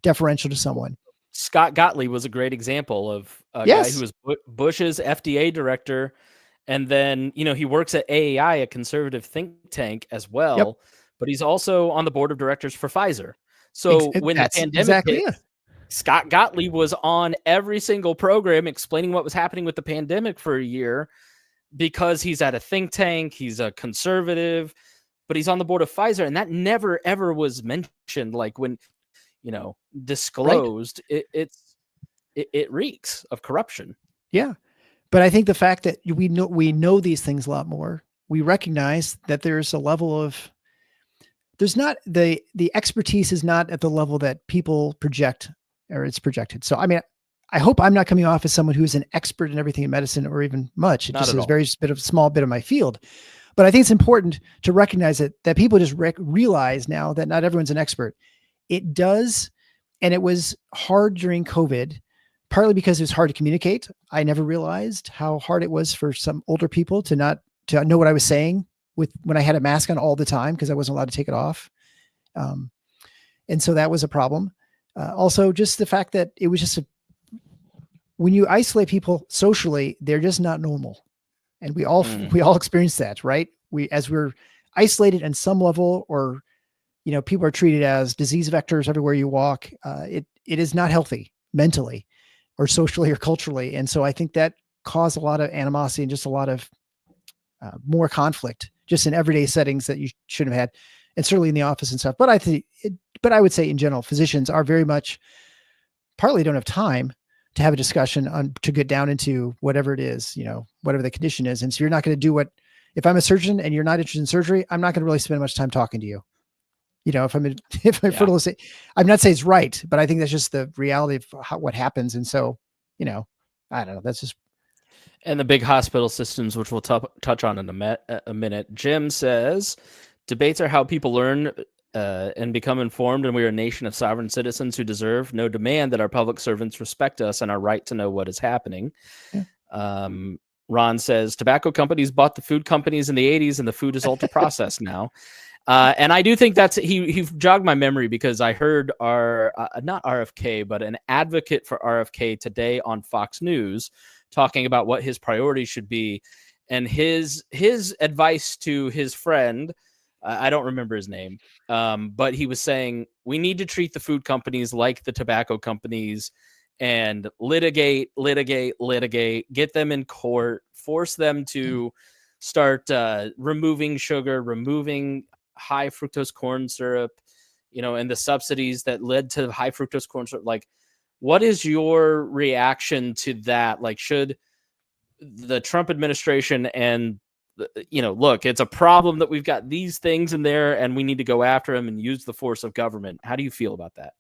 deferential to someone. Scott Gottlieb was a great example of a guy who Yes. was Bush's FDA director. And then, he works at AAI, a conservative think tank as well, Yep. but he's also on the board of directors for Pfizer. So when the That's pandemic exactly hit, it. Scott Gottlieb was on every single program explaining what was happening with the pandemic for a year because he's at a think tank, he's a conservative, but he's on the board of Pfizer. And that never, ever was mentioned. Like when, disclosed, Right. it reeks of corruption. Yeah. But I think the fact that we know these things a lot more, we recognize that there's a level of, there's not the expertise is not at the level that people project or it's projected. So, I mean, I hope I'm not coming off as someone who's an expert in everything in medicine or even much. It Not just at is all. very small bit of my field. But I think it's important to recognize that people just realize now that not everyone's an expert. It does. And it was hard during COVID, partly because it was hard to communicate. I never realized how hard it was for some older people to know what I was saying when I had a mask on all the time because I wasn't allowed to take it off. And so that was a problem. Also, just the fact that it was just when you isolate people socially, they're just not normal. And we all experience that, right? As we're isolated on some level, or people are treated as disease vectors everywhere you walk. It is not healthy mentally or socially or culturally. And so I think that caused a lot of animosity and just a lot of more conflict just in everyday settings that you shouldn't have had. And certainly in the office and stuff. But I would say in general, physicians are very much partly don't have time to have a discussion to get down into whatever it is, whatever the condition is. And so you're not going to do if I'm a surgeon and you're not interested in surgery, I'm not going to really spend much time talking to you. If I'm fertilizing, I'm not saying it's right, but I think that's just the reality of what happens. And so, I don't know. That's just. And the big hospital systems, which we'll touch on in a minute. Jim says, debates are how people learn and become informed, and we are a nation of sovereign citizens who deserve no demand that our public servants respect us and our right to know what is happening. Yeah. Ron says, tobacco companies bought the food companies in the 80s, and the food is ultra processed now. And I do think that's he jogged my memory because I heard not RFK, but an advocate for RFK today on Fox News talking about what his priorities should be, and his advice to his friend. I don't remember his name, but he was saying we need to treat the food companies like the tobacco companies and litigate, get them in court, force them to start removing sugar, removing high fructose corn syrup, and the subsidies that led to high fructose corn syrup. Like, what is your reaction to that? Like, should the Trump administration and look, it's a problem that we've got these things in there and we need to go after them and use the force of government. How do you feel about that?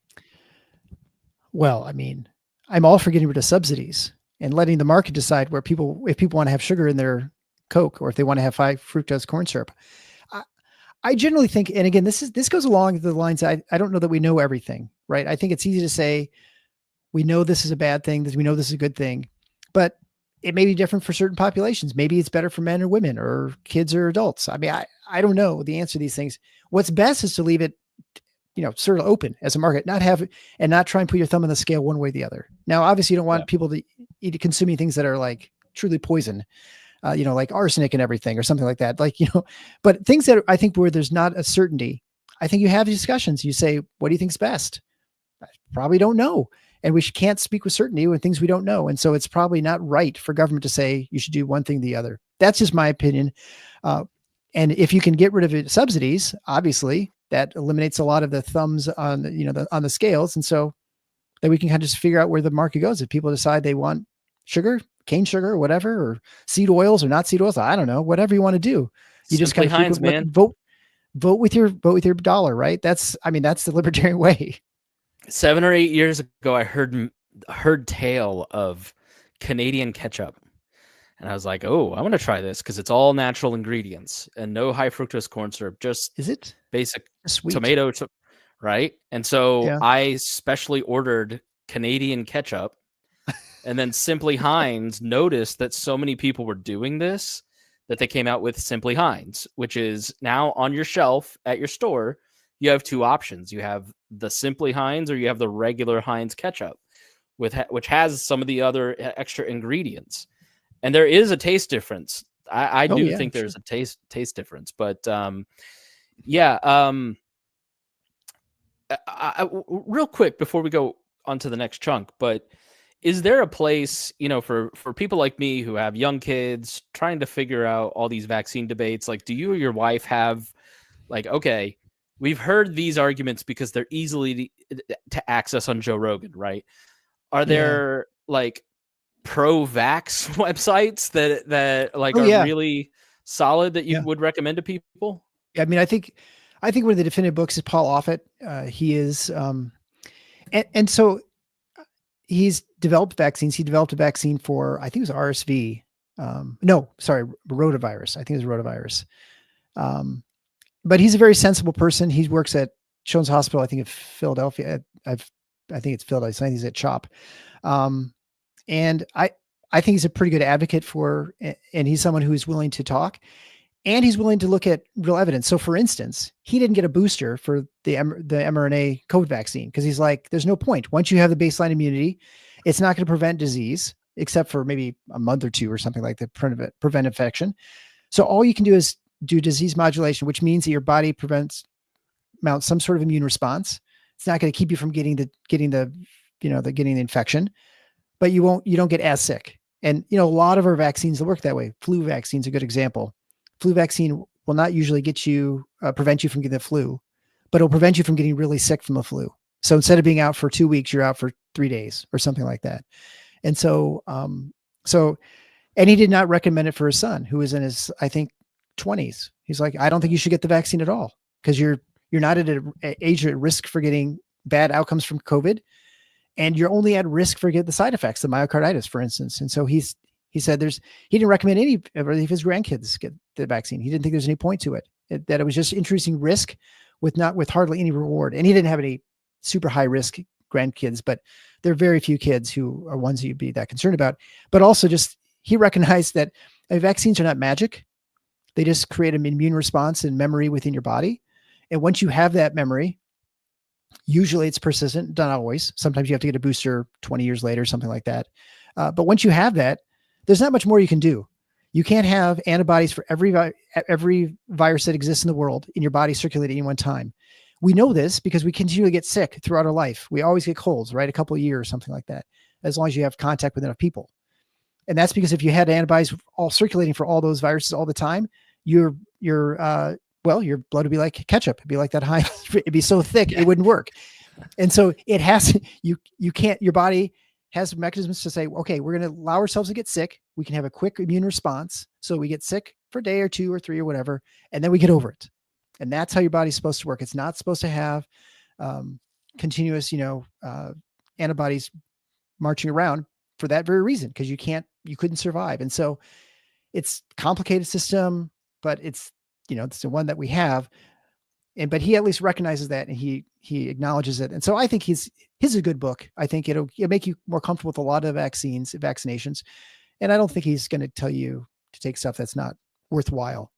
Well, I mean, I'm all for getting rid of subsidies and letting the market decide if people want to have sugar in their Coke or if they want to have high fructose corn syrup. I generally think, and again, this goes along the lines, I don't know that we know everything, right? I think it's easy to say, we know this is a bad thing, we know this is a good thing, but it may be different for certain populations. Maybe it's better for men or women or kids or adults. I mean, I don't know the answer to these things. What's best is to leave it, sort of open as a market, not try and put your thumb on the scale one way or the other. Now, obviously you don't want people to eat consuming things that are like truly poison, like arsenic and everything or something like that. Like, but things that I think where there's not a certainty, I think you have discussions. You say, what do you think's best? I probably don't know. And we can't speak with certainty with things we don't know. And so it's probably not right for government to say you should do one thing or the other. That's just my opinion. And if you can get rid of subsidies, obviously that eliminates a lot of the thumbs on, on the scales. And so then we can kind of just figure out where the market goes. If people decide they want sugar, cane sugar or whatever, or seed oils or not seed oils, I don't know, whatever you want to do. You just kind of Heinz, man. vote with your dollar, right? That's the libertarian way. 7 or 8 years ago, I heard tale of Canadian ketchup. And I was like, oh, I want to try this because it's all natural ingredients and no high fructose corn syrup, just Is it basic sweet? tomato, right? And so Yeah. I specially ordered Canadian ketchup. And then Simply Heinz noticed that so many people were doing this that they came out with Simply Heinz, which is now on your shelf at your store. You have two options. You have the Simply Heinz or you have the regular Heinz ketchup, which has some of the other extra ingredients. And there is a taste difference. I Oh do yeah, think sure. there's a taste difference, but yeah. Real quick before we go on to the next chunk, but is there a place, for people like me who have young kids trying to figure out all these vaccine debates? Like, do you or your wife have like, okay, we've heard these arguments because they're easily to access on Joe Rogan, right? Are Yeah. there like pro-vax websites that like Oh are yeah. really solid that you Yeah. would recommend to people? I mean, I think one of the definitive books is Paul Offit. He is, and so he's developed vaccines. He developed a vaccine for, I think it was RSV. No, sorry, rotavirus. I think it was rotavirus. But he's a very sensible person. He works at Children's Hospital, I think in Philadelphia. I think it's Philadelphia. I think he's at CHOP. And I think he's a pretty good advocate for, and he's someone who's willing to talk. And he's willing to look at real evidence. So, for instance, he didn't get a booster for the mRNA COVID vaccine because he's like, there's no point. Once you have the baseline immunity, it's not going to prevent disease, except for maybe a month or two or something like that, prevent infection. So all you can do is do disease modulation, which means that your body mounts some sort of immune response. It's not going to keep you from getting the infection, but you don't get as sick. And a lot of our vaccines will work that way. Flu vaccine is a good example. Flu vaccine will not usually prevent you from getting the flu, but it'll prevent you from getting really sick from the flu. So instead of being out for 2 weeks, you're out for 3 days or something like that. And so, and he did not recommend it for his son, who is in his, I think, 20s. He's like, I don't think you should get the vaccine at all because you're not at an age at risk for getting bad outcomes from COVID, and you're only at risk for getting the side effects, the myocarditis, for instance. And so he said he didn't recommend any of his grandkids get the vaccine. He didn't think there's any point to it, that it was just introducing risk with hardly any reward. And he didn't have any super high risk grandkids, but there are very few kids who are ones that you'd be that concerned about. But also he recognized that vaccines are not magic. They just create an immune response and memory within your body. And once you have that memory, usually it's persistent, not always. Sometimes you have to get a booster 20 years later, something like that. But once you have that, there's not much more you can do. You can't have antibodies for every virus that exists in the world in your body circulating at any one time. We know this because we continually get sick throughout our life. We always get colds, right? A couple of years or something like that, as long as you have contact with enough people. And that's because if you had antibodies all circulating for all those viruses all the time, your blood would be like ketchup. It'd be like that high. It'd be so thick, It wouldn't work. And so it has, you can't, your body has mechanisms to say, okay, we're going to allow ourselves to get sick. We can have a quick immune response. So we get sick for a day or 2 or 3 or whatever, and then we get over it. And that's how your body's supposed to work. It's not supposed to have continuous, antibodies marching around for that very reason, because you couldn't survive. And so it's a complicated system, but it's the one that we have. But he at least recognizes that, and he acknowledges it. And so I think his is a good book. I think it'll make you more comfortable with a lot of vaccinations. And I don't think he's going to tell you to take stuff that's not worthwhile.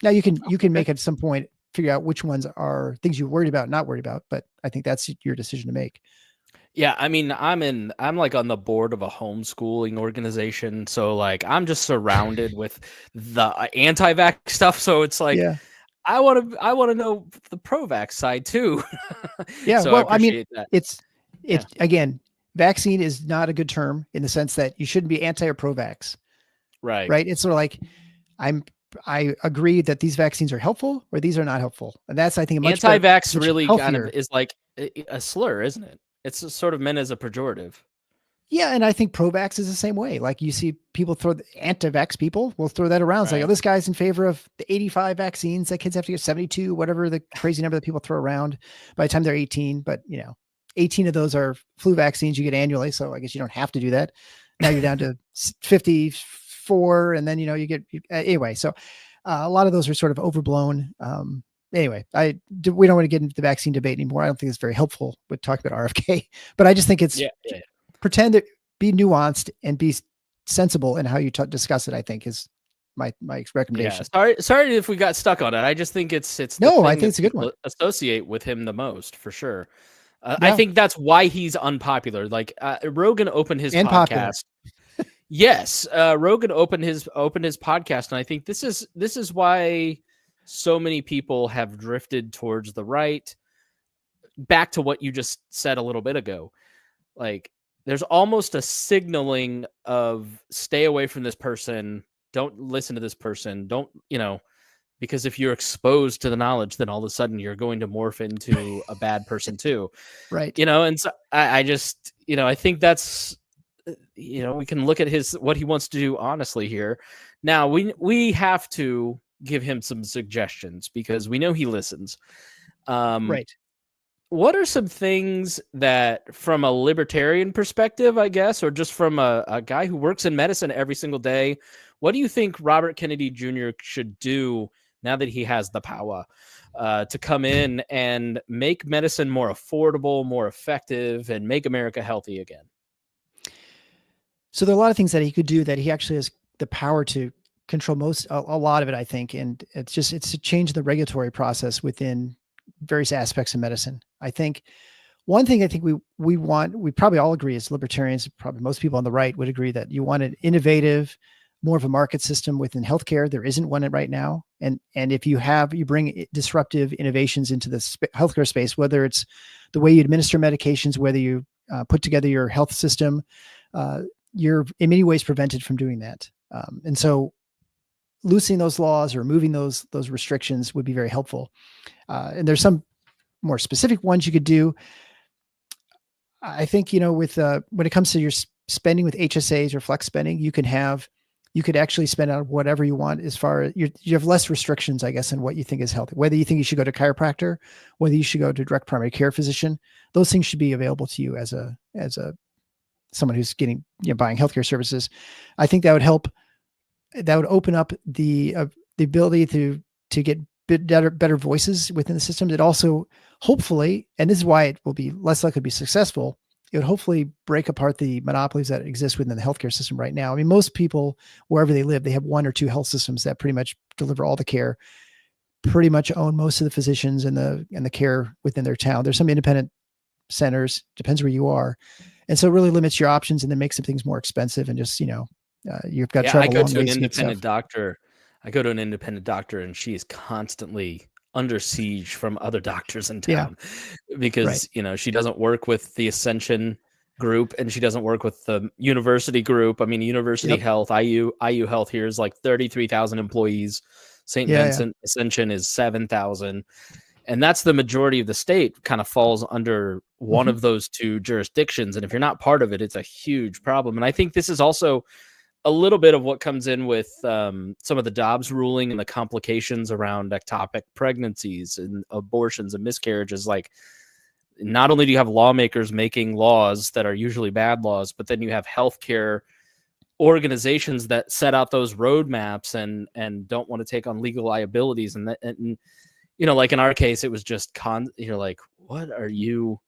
Now you can make at some point, figure out which ones are things you're worried about, not worried about. But I think that's your decision to make. Yeah, I mean, I'm like on the board of a homeschooling organization, so like I'm just surrounded with the anti-vax stuff. So it's like, Yeah. I want to know the pro-vax side too. Yeah. So Well, I appreciate that. it's again, vaccine is not a good term in the sense that you shouldn't be anti or pro-vax. Right. Right. It's sort of like I agree that these vaccines are helpful or these are not helpful. And that's, I think, a much anti-vax much really healthier. kind of is like a slur, isn't it? It's sort of meant as a pejorative. Yeah, and I think pro-vax is the same way. Like you see people anti-vax people will throw that around. It's like, oh, this guy's in favor of the 85 vaccines that kids have to get, 72, whatever the crazy number that people throw around by the time they're 18. But 18 of those are flu vaccines you get annually. So I guess you don't have to do that. Now you're down to 54 4, and then, you get, anyway. So a lot of those are sort of overblown. Anyway, we don't want to get into the vaccine debate anymore. I don't think it's very helpful with talking about RFK, but I just think it's pretend to be nuanced and be sensible in how you discuss it, I think is my recommendation. Yeah, sorry if we got stuck on it. I just think it's no, I think it's a good one. Associate with him the most, for sure. I think that's why he's unpopular. Like Rogan opened his podcast. Yes, Rogan opened his podcast, and I think this is why so many people have drifted towards the right. Back to what you just said a little bit ago, like there's almost a signaling of stay away from this person, don't listen to this person, don't, because if you're exposed to the knowledge, then all of a sudden you're going to morph into a bad person too. Right. And so I just, I think that's, we can look at what he wants to do honestly here. Now we have to give him some suggestions because we know he listens. Right. What are some things that, from a libertarian perspective, I guess, or just from a guy who works in medicine every single day, what do you think Robert Kennedy Jr. should do now that he has the power to come in and make medicine more affordable, more effective, and make America healthy again? So there are a lot of things that he could do that he actually has the power to control a lot of it, I think. And it's to change the regulatory process within various aspects of medicine. I think one thing I think we probably all agree as libertarians, probably most people on the right would agree that you want an innovative, more of a market system within healthcare. There isn't one right now. And if you bring disruptive innovations into the healthcare space, whether it's the way you administer medications, whether you put together your health system, you're in many ways prevented from doing that. And so loosening those laws or removing those restrictions would be very helpful. And there's some more specific ones you could do. I think, with when it comes to your spending with HSAs or flex spending, you could actually spend out whatever you want as far as you have less restrictions, I guess, in what you think is healthy, whether you think you should go to chiropractor, whether you should go to direct primary care physician. Those things should be available to you as someone who's buying healthcare services. I think that would help. That would open up the ability to get better voices within the system. It also hopefully, and this is why it will be less likely to be successful, it would hopefully break apart the monopolies that exist within the healthcare system right now. I mean, most people, wherever they live, they have one or two health systems that pretty much deliver all the care, pretty much own most of the physicians and the care within their town. There's some independent centers, depends where you are. And so it really limits your options and then makes some things more expensive and just, you've got trouble. I go to an independent doctor. And she is constantly under siege from other doctors in town because, she doesn't work with the Ascension group and she doesn't work with the university group. I mean, University Health, IU Health here is like 33,000 employees. St. Vincent Ascension is 7,000. And that's the majority of the state kind of falls under one of those two jurisdictions. And if you're not part of it, it's a huge problem. And I think this is also a little bit of what comes in with some of the Dobbs ruling and the complications around ectopic pregnancies and abortions and miscarriages. Like, not only do you have lawmakers making laws that are usually bad laws, but then you have healthcare organizations that set out those roadmaps and don't want to take on legal liabilities. And like in our case, it was just you're like, what are you?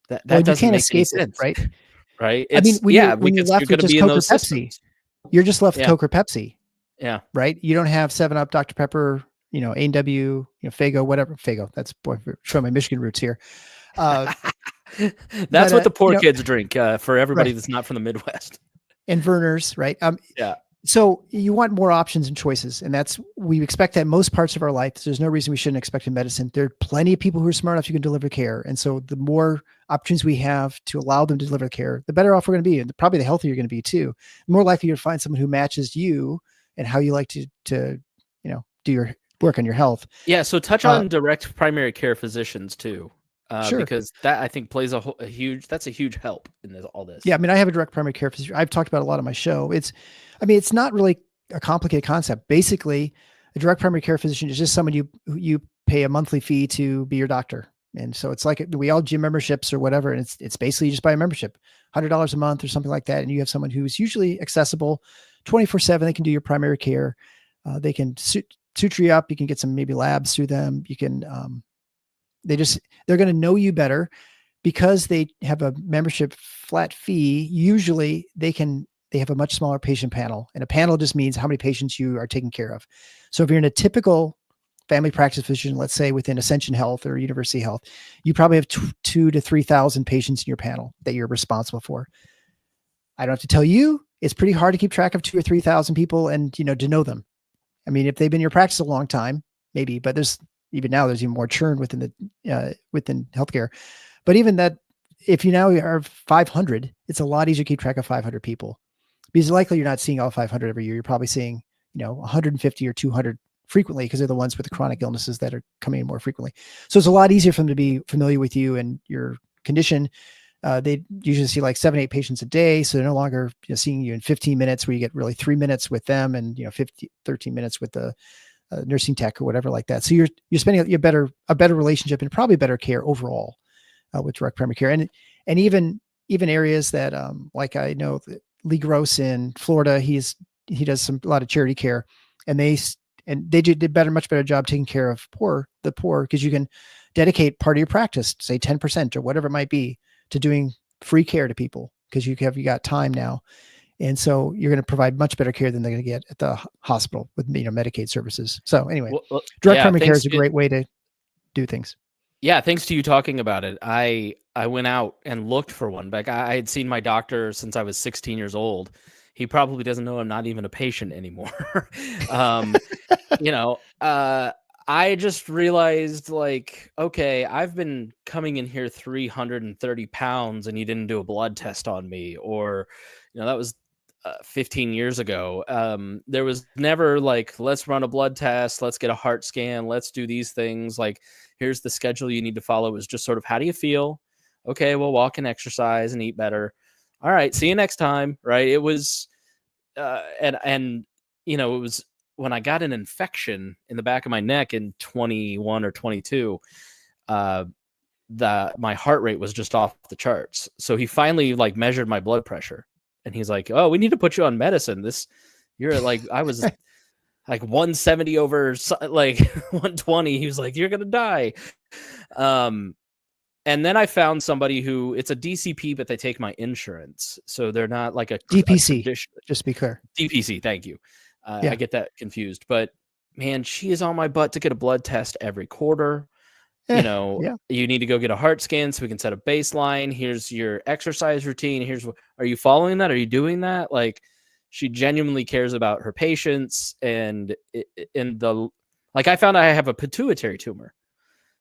That doesn't can't make escape any sense, it, right? Right? When you're left with just Coke or Pepsi, you're just left with Coke or Pepsi. Yeah. Right. You don't have 7-Up, Dr. Pepper, A&W, Fago, whatever. Fago. That's showing my Michigan roots here. That's what the poor kids drink for everybody that's not from the Midwest. And Verner's, right? Yeah. So you want more options and choices. And we expect that in most parts of our life. There's no reason we shouldn't expect in medicine. There are plenty of people who are smart enough who can deliver care. And so the more options we have to allow them to deliver care, the better off we're going to be. And probably the healthier you're going to be too. The more likely you'll find someone who matches you and how you like to do your work on your health. Yeah. So touch on direct primary care physicians too. Sure. Because that I think plays a huge help in all this. Yeah. I mean, I have a direct primary care physician. I've talked about a lot on my show. It's not really a complicated concept. Basically, a direct primary care physician is just someone you pay a monthly fee to be your doctor. And so it's like we all gym memberships or whatever. And it's basically you just buy a membership, $100 a month or something like that. And you have someone who's usually accessible 24/7. They can do your primary care. They can suture you up. You can get some maybe labs through them. You can, they're going to know you better because they have a membership flat fee. Usually they have a much smaller patient panel, and a panel just means how many patients you are taking care of. So if you're in a typical family practice physician, let's say within Ascension Health or University Health, you probably have 2,000 to 3,000 patients in your panel that you're responsible for. I don't have to tell you, it's pretty hard to keep track of 2,000 or 3,000 people and, to know them. I mean, if they've been in your practice a long time, maybe, but there's even more churn within within healthcare. But even that, if you now are 500, it's a lot easier to keep track of 500 people, because likely you're not seeing all 500 every year. You're probably seeing, 150 or 200 frequently, because they're the ones with the chronic illnesses that are coming in more frequently. So it's a lot easier for them to be familiar with you and your condition. They usually see like 7, 8 patients a day. So they're no longer seeing you in 15 minutes where you get really 3 minutes with them and, 13 minutes with the nursing tech or whatever like that. So you're spending a better relationship and probably better care overall with direct primary care. And even areas that, like I know Lee Gross in Florida, he does a lot of charity care, and they did much better job taking care of the poor, because you can dedicate part of your practice, say 10% or whatever it might be, to doing free care to people, because you got time now. And so you're going to provide much better care than they're going to get at the hospital with, Medicaid services. So anyway, direct primary care is a great way to do things. Yeah. Thanks to you talking about it. I went out and looked for one. Like, I had seen my doctor since I was 16 years old. He probably doesn't know I'm not even a patient anymore. I just realized, like, okay, I've been coming in here 330 pounds and you didn't do a blood test on me, or, that was 15 years ago. There was never like, let's run a blood test, let's get a heart scan, let's do these things. Like, here's the schedule you need to follow. It was just sort of, how do you feel? Okay, well, walk and exercise and eat better. All right, see you next time. Right. It was, it was when I got an infection in the back of my neck in 21 or 22, my heart rate was just off the charts. So he finally like measured my blood pressure, and he's like, "Oh, we need to put you on medicine. You're like," I was like 170 over like 120. He was like, "You're going to die." And then I found somebody who, it's a DCP, but they take my insurance. So they're not like a DPC, just to be clear. DPC. Thank you. I get that confused, but man, she is on my butt to get a blood test every quarter. You need to go get a heart scan so we can set a baseline. Here's your exercise routine. Are you following that? Are you doing that? Like, she genuinely cares about her patients. And I found out I have a pituitary tumor.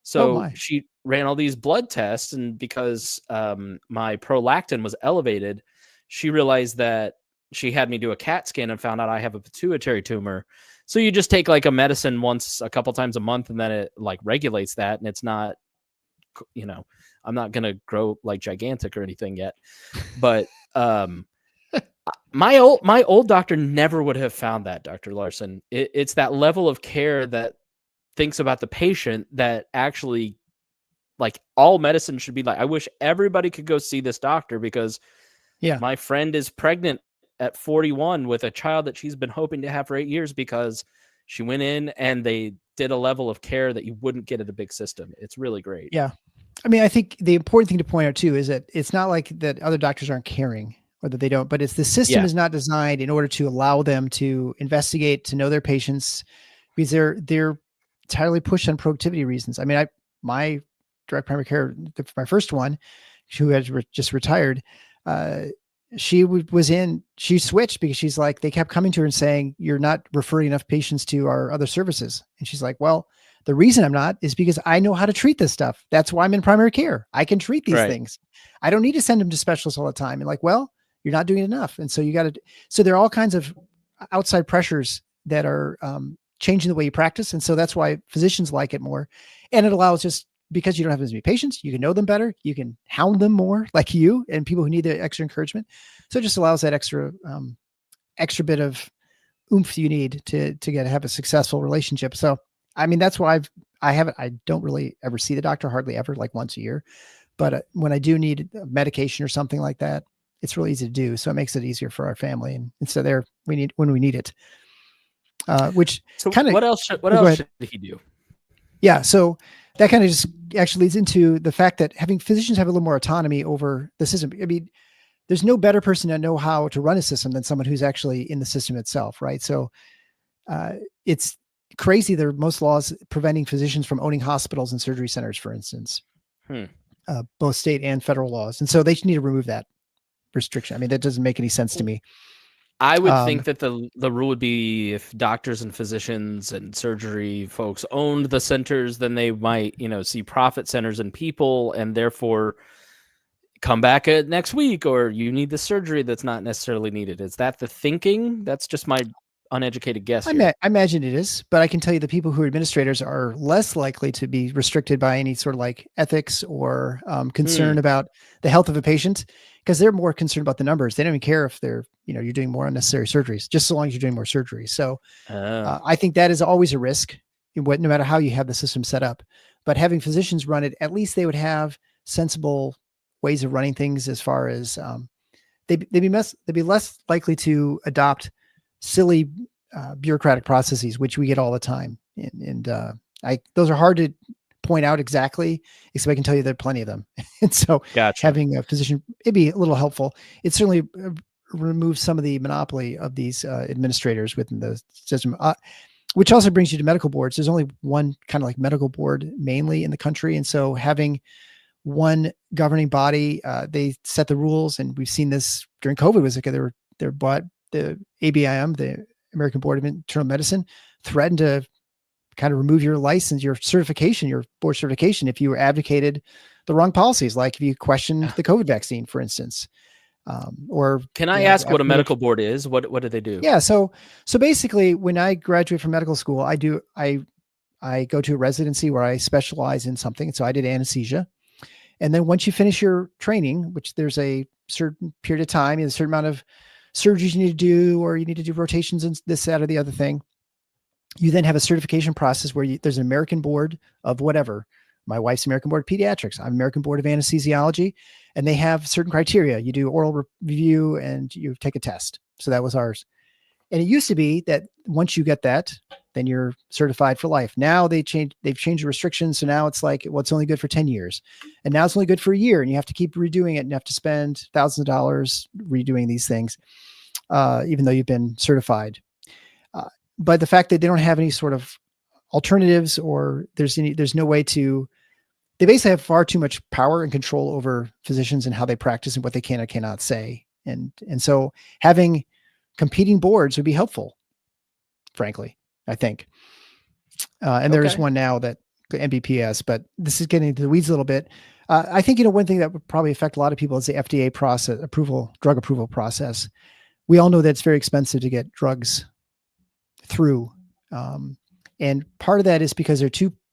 So she ran all these blood tests, and because my prolactin was elevated, she realized that she had me do a CAT scan and found out I have a pituitary tumor. So you just take like a medicine a couple times a month, and then it like regulates that. And it's not, I'm not going to grow like gigantic or anything yet, but my old doctor never would have found that, Dr. Larson. It's that level of care that thinks about the patient that actually, like, all medicine should be like. I wish everybody could go see this doctor, because my friend is pregnant at 41 with a child that she's been hoping to have for 8 years, because she went in and they did a level of care that you wouldn't get at a big system. It's really great. Yeah. I mean, I think the important thing to point out too is that it's not like that other doctors aren't caring or that they don't, but it's the system is not designed in order to allow them to investigate, to know their patients, because they're entirely pushed on productivity reasons. I mean, my direct primary care, my first one, who had just retired, she switched because she's like, they kept coming to her and saying, "You're not referring enough patients to our other services." And she's like, "Well, the reason I'm not is because I know how to treat this stuff. That's why I'm in primary care. I can treat these things. I don't need to send them to specialists all the time." And like, well, you're not doing enough. And so so there are all kinds of outside pressures that are changing the way you practice. And so that's why physicians like it more. And it allows, just because you don't have as many patients, you can know them better. You can hound them more, like you and people who need the extra encouragement. So it just allows that extra bit of oomph you need to have a successful relationship. So, I mean, that's why I don't really ever see the doctor, hardly ever, like once a year. But when I do need medication or something like that, It's really easy to do. So it makes it easier for our family. And so there we need when we need it. Which So kind of what else? What go else ahead. should he do? Yeah. So that kind of just actually leads into the fact that having physicians have a little more autonomy over the system. I mean, there's no better person to know how to run a system than someone who's actually in the system itself, right? So it's crazy. There are most laws preventing physicians from owning hospitals and surgery centers, for instance, both state and federal laws. And so they need to remove that restriction. I mean, that doesn't make any sense to me. I would think that the rule would be if doctors and physicians and surgery folks owned the centers, then they might, see profit centers and people, and therefore come back next week, or you need the surgery that's not necessarily needed. Is that the thinking? That's just my uneducated guess here. I imagine it is, but I can tell you the people who are administrators are less likely to be restricted by any sort of like ethics or concern about the health of a patient, because they're more concerned about the numbers. They don't even care if they're, you're doing more unnecessary surgeries, just so long as you're doing more surgeries. So I think that is always a risk, no matter how you have the system set up. But having physicians run it, at least they would have sensible ways of running things, as far as they'd be less likely to adopt silly bureaucratic processes, which we get all the time. And those are hard to point out exactly, except I can tell you there are plenty of them. And so having a physician, it'd be a little helpful. It certainly removes some of the monopoly of these administrators within the system, which also brings you to medical boards. There's only one kind of like medical board mainly in the country. And so having one governing body, they set the rules, and we've seen this during COVID. Was like they're bought. The ABIM, the American Board of Internal Medicine, threatened to kind of remove your license, your certification, your board certification, if you advocated the wrong policies, like if you questioned the COVID vaccine, for instance. Or can I ask what a medical board is? What do they do? Yeah, so basically, when I graduate from medical school, I go to a residency where I specialize in something. So I did anesthesia. And then once you finish your training, which there's a certain period of time, a certain amount of surgeries you need to do, or you need to do rotations and this, that, or the other thing, you then have a certification process where there's an American board of whatever. My wife's American Board of Pediatrics. I'm American Board of Anesthesiology, and they have certain criteria. You do oral review and you take a test. So that was ours. And it used to be that once you get that, then you're certified for life. Now they've changed the restrictions. So now it's like, well, it's only good for 10 years. And now it's only good for a year, and you have to keep redoing it, and you have to spend thousands of dollars redoing these things, even though you've been certified. But the fact that they don't have any sort of alternatives, or there's no way to, they basically have far too much power and control over physicians and how they practice and what they can or cannot say. And so having competing boards would be helpful, frankly, I think. And there is one now that NBPS, but this is getting into the weeds a little bit. I think, one thing that would probably affect a lot of people is the FDA process, drug approval process. We all know that it's very expensive to get drugs through. And part of that is because there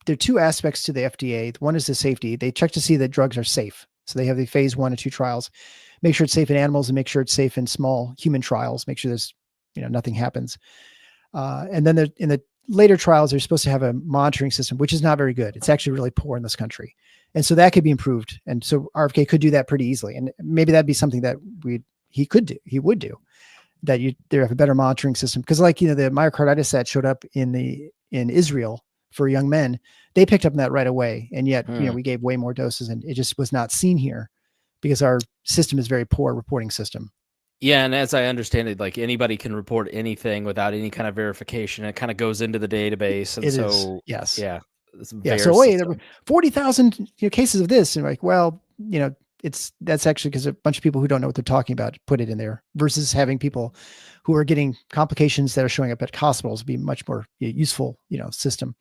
are two aspects to the FDA. One is the safety. They check to see that drugs are safe. So they have the phase 1 and 2 trials, make sure it's safe in animals and make sure it's safe in small human trials, make sure there's, nothing happens. And then in the later trials, they're supposed to have a monitoring system, which is not very good. It's actually really poor in this country. And so that could be improved. And so RFK could do that pretty easily. And maybe that'd be something that he would do, that they have a better monitoring system. Because like, the myocarditis that showed up in Israel for young men, they picked up on that right away. And yet, we gave way more doses, and it just was not seen here because our system is very poor reporting system. Yeah, and as I understand it, like anybody can report anything without any kind of verification. It kind of goes into the database, and yes, yeah, So wait, there were 40,000 cases of this, and like, well, that's actually because a bunch of people who don't know what they're talking about put it in there, versus having people who are getting complications that are showing up at hospitals be much more useful, system.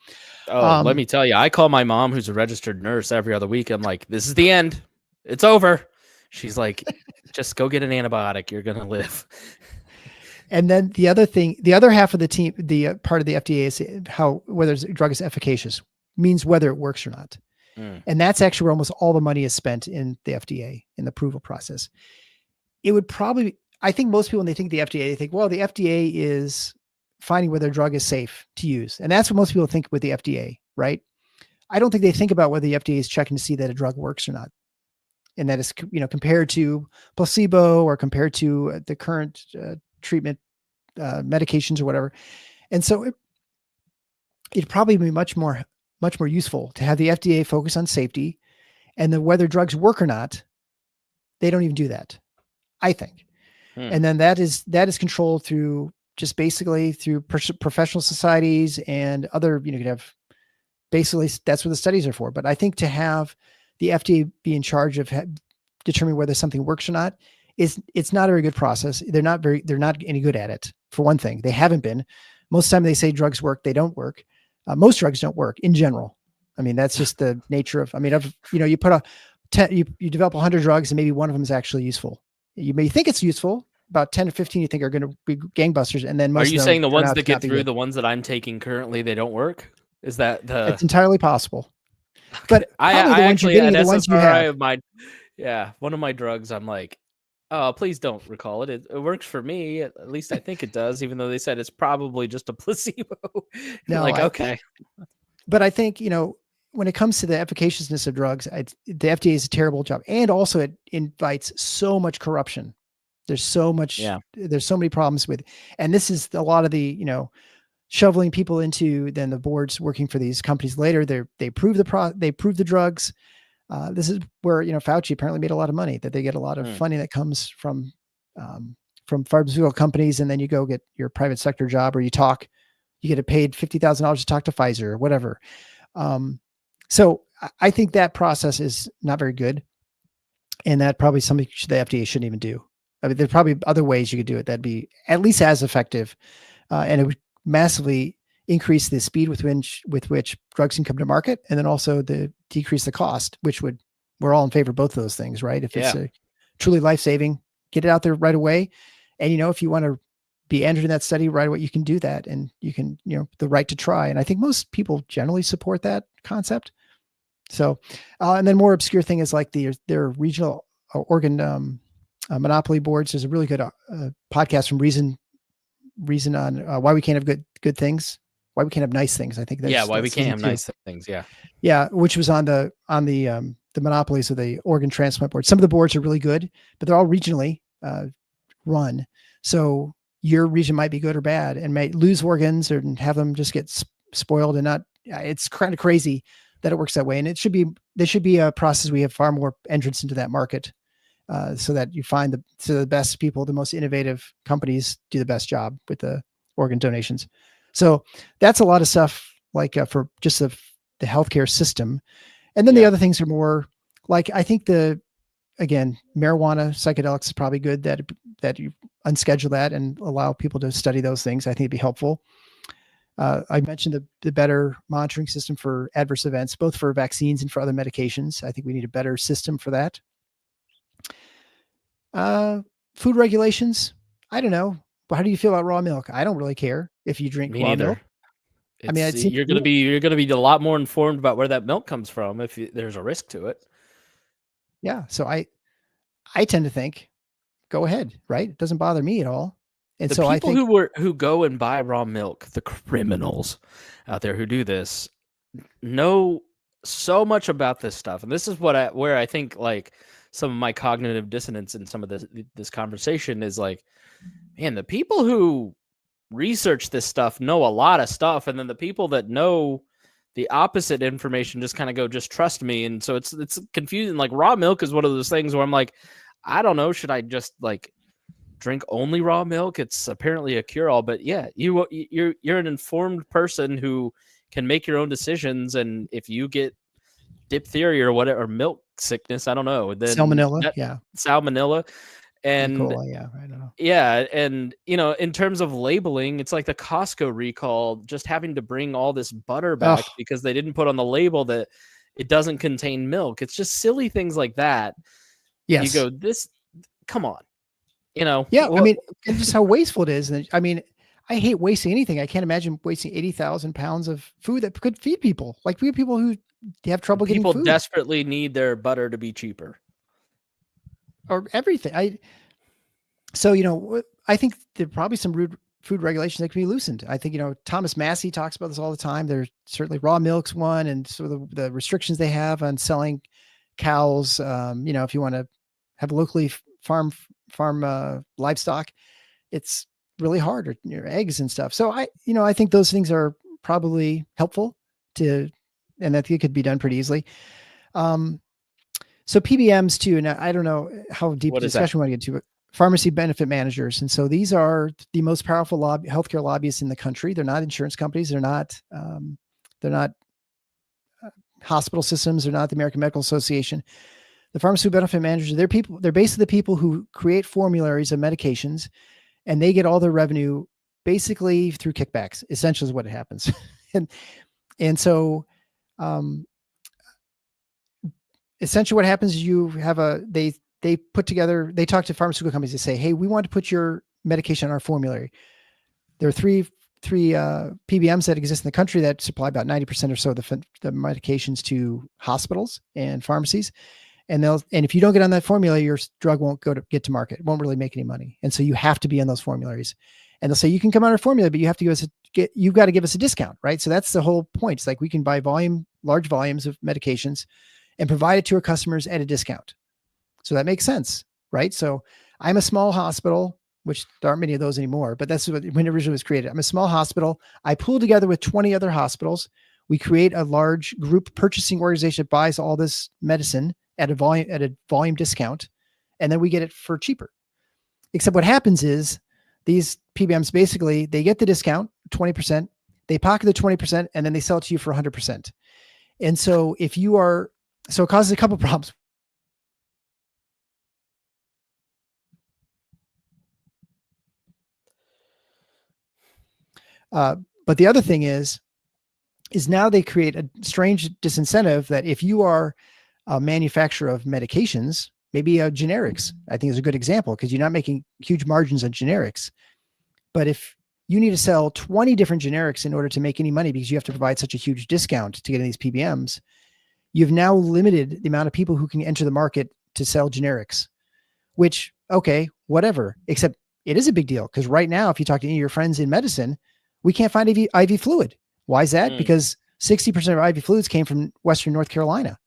Oh, let me tell you, I call my mom, who's a registered nurse, every other week. I'm like, this is the end. It's over. She's like, just go get an antibiotic. You're going to live. And then the other half of the team, the part of the FDA is whether the drug is efficacious, means whether it works or not. And that's actually where almost all the money is spent in the FDA, in the approval process. It would probably, I think most people, when they think the FDA, they think, well, the FDA is finding whether a drug is safe to use. And that's what most people think with the FDA, right? I don't think they think about whether the FDA is checking to see that a drug works or not. and that is, compared to placebo or compared to the current treatment medications or whatever. And so it'd probably be much more useful to have the FDA focus on safety, and then whether drugs work or not, they don't even do that, I think. And then that is controlled through just basically through professional societies and other, you could have, basically that's what the studies are for. But I think to have the FDA be in charge of determining whether something works or not it's not a very good process. They're not any good at it. For one thing, they haven't been. Most of the time they say drugs work, they don't work. Most drugs don't work in general. I mean, that's just the nature of, you put you develop 100 drugs and maybe one of them is actually useful. You may think it's useful. About 10 to 15 you think are going to be gangbusters. And then most Are you of them saying the ones that get through, good. the ones that I'm taking currently, they don't work? Is that the... It's entirely possible. But I the ones actually you're getting had are the ones you SSRI have. of my... Yeah, one of my drugs, I'm like, oh, please don't recall it. It works for me. At least I think it does, even though they said it's probably just a placebo. No, like, okay. But I think, when it comes to the efficaciousness of drugs, the FDA is a terrible job. And also it invites so much corruption. There's so many problems with, and this is a lot of the, shoveling people into then the boards working for these companies later. They prove the drugs. This is where, Fauci apparently made a lot of money, that they get a lot of funding that comes from pharmaceutical companies. And then you go get your private sector job, or you get paid $50,000 to talk to Pfizer or whatever. So I think that process is not very good. And that probably something the FDA shouldn't even do. I mean, there's probably other ways you could do it that'd be at least as effective. And it would massively increase the speed with which drugs can come to market, and then also decrease the cost, we're all in favor of both of those things, right? If it's a truly life-saving, get it out there right away. And, if you want to be entered in that study right away, you can do that, and you can, the right to try. And I think most people generally support that concept. So, and then more obscure thing is like their regional organ monopoly boards. There's a really good podcast from Reason on why we can't have good things, why we can't have nice things. I think that's why we can't have nice things. Yeah, which was on the monopolies of the organ transplant board. Some of the boards are really good, but they're all regionally run. So your region might be good or bad, and might lose organs or have them just get spoiled and not. It's kind of crazy that it works that way. And there should be a process. We have far more entrance into that market, so that you find the best people, the most innovative companies do the best job with the organ donations. So that's a lot of stuff, like for just the healthcare system. And then the other things are more like, I think again, marijuana, psychedelics is probably good that you unschedule that and allow people to study those things. I think it'd be helpful. I mentioned the better monitoring system for adverse events, both for vaccines and for other medications. I think we need a better system for that. Food regulations. I don't know. But how do you feel about raw milk? I don't really care if you drink raw milk. I mean, you're going to be a lot more informed about where that milk comes from if there's a risk to it. Yeah. So I tend to think, go ahead, right? It doesn't bother me at all. And so I think who go and buy raw milk, the criminals out there who do this, know so much about this stuff. And this is where I think like some of my cognitive dissonance in some of this conversation is like, man, the people who research this stuff know a lot of stuff, and then the people that know the opposite information just kind of go, just trust me. And so it's confusing. Like raw milk is one of those things where I'm like, I don't know, should I just like drink only raw milk? It's apparently a cure-all. But yeah, you're an informed person who can make your own decisions, and if you get diphtheria or whatever, or milk sickness, I don't know, then salmonella. And I don't know. Yeah, and in terms of labeling, it's like the Costco recall, just having to bring all this butter back because they didn't put on the label that it doesn't contain milk. It's just silly things like that. Yes. You go, come on. Yeah, I mean, it's just how wasteful it is. And I mean, I hate wasting anything. I can't imagine wasting 80,000 pounds of food that could feed people. Like we have people who have trouble getting food. People desperately need their butter to be cheaper. Or everything. So, I think there are probably some food regulations that can be loosened. I think, Thomas Massey talks about this all the time. There's certainly raw milk's one, and sort of the restrictions they have on selling cows, if you want to have locally farm livestock, it's really hard, or eggs and stuff. So I think those things are probably helpful to, and I think it could be done pretty easily. So PBMs too, and I don't know how deep What is discussion we want to get into, but pharmacy benefit managers. And so these are the most powerful healthcare lobbyists in the country. They're not insurance companies. They're not hospital systems. They're not the American Medical Association. The pharmacy benefit managers, they're basically the people who create formularies of medications, and they get all their revenue basically through kickbacks. Essentially is what happens. and so essentially what happens is you have they put together, they talk to pharmaceutical companies. They say, hey, we want to put your medication on our formulary. There are three PBMs that exist in the country that supply about 90% or so of the medications to hospitals and pharmacies. And if you don't get on that formula, your drug won't get to market. It won't really make any money. And so you have to be on those formularies. And they'll say, you can come on our formula, but you have to you've got to give us a discount, right? So that's the whole point. It's like we can buy large volumes of medications and provide it to our customers at a discount. So that makes sense, right? So I'm a small hospital, which there aren't many of those anymore, but that's when it originally was created. I'm a small hospital. I pool together with 20 other hospitals. We create a large group purchasing organization that buys all this medicine at a volume discount, and then we get it for cheaper. Except what happens is these PBMs basically, they get the discount, 20%, they pocket the 20%, and then they sell it to you for 100%. And so it causes a couple problems. But the other thing is now they create a strange disincentive that if you are a manufacturer of medications, maybe generics, I think is a good example, because you're not making huge margins on generics. But if you need to sell 20 different generics in order to make any money because you have to provide such a huge discount to get in these PBMs, you've now limited the amount of people who can enter the market to sell generics, which, okay, whatever, except it is a big deal, because right now, if you talk to any of your friends in medicine, we can't find IV fluid. Why is that? Because 60% of IV fluids came from Western North Carolina.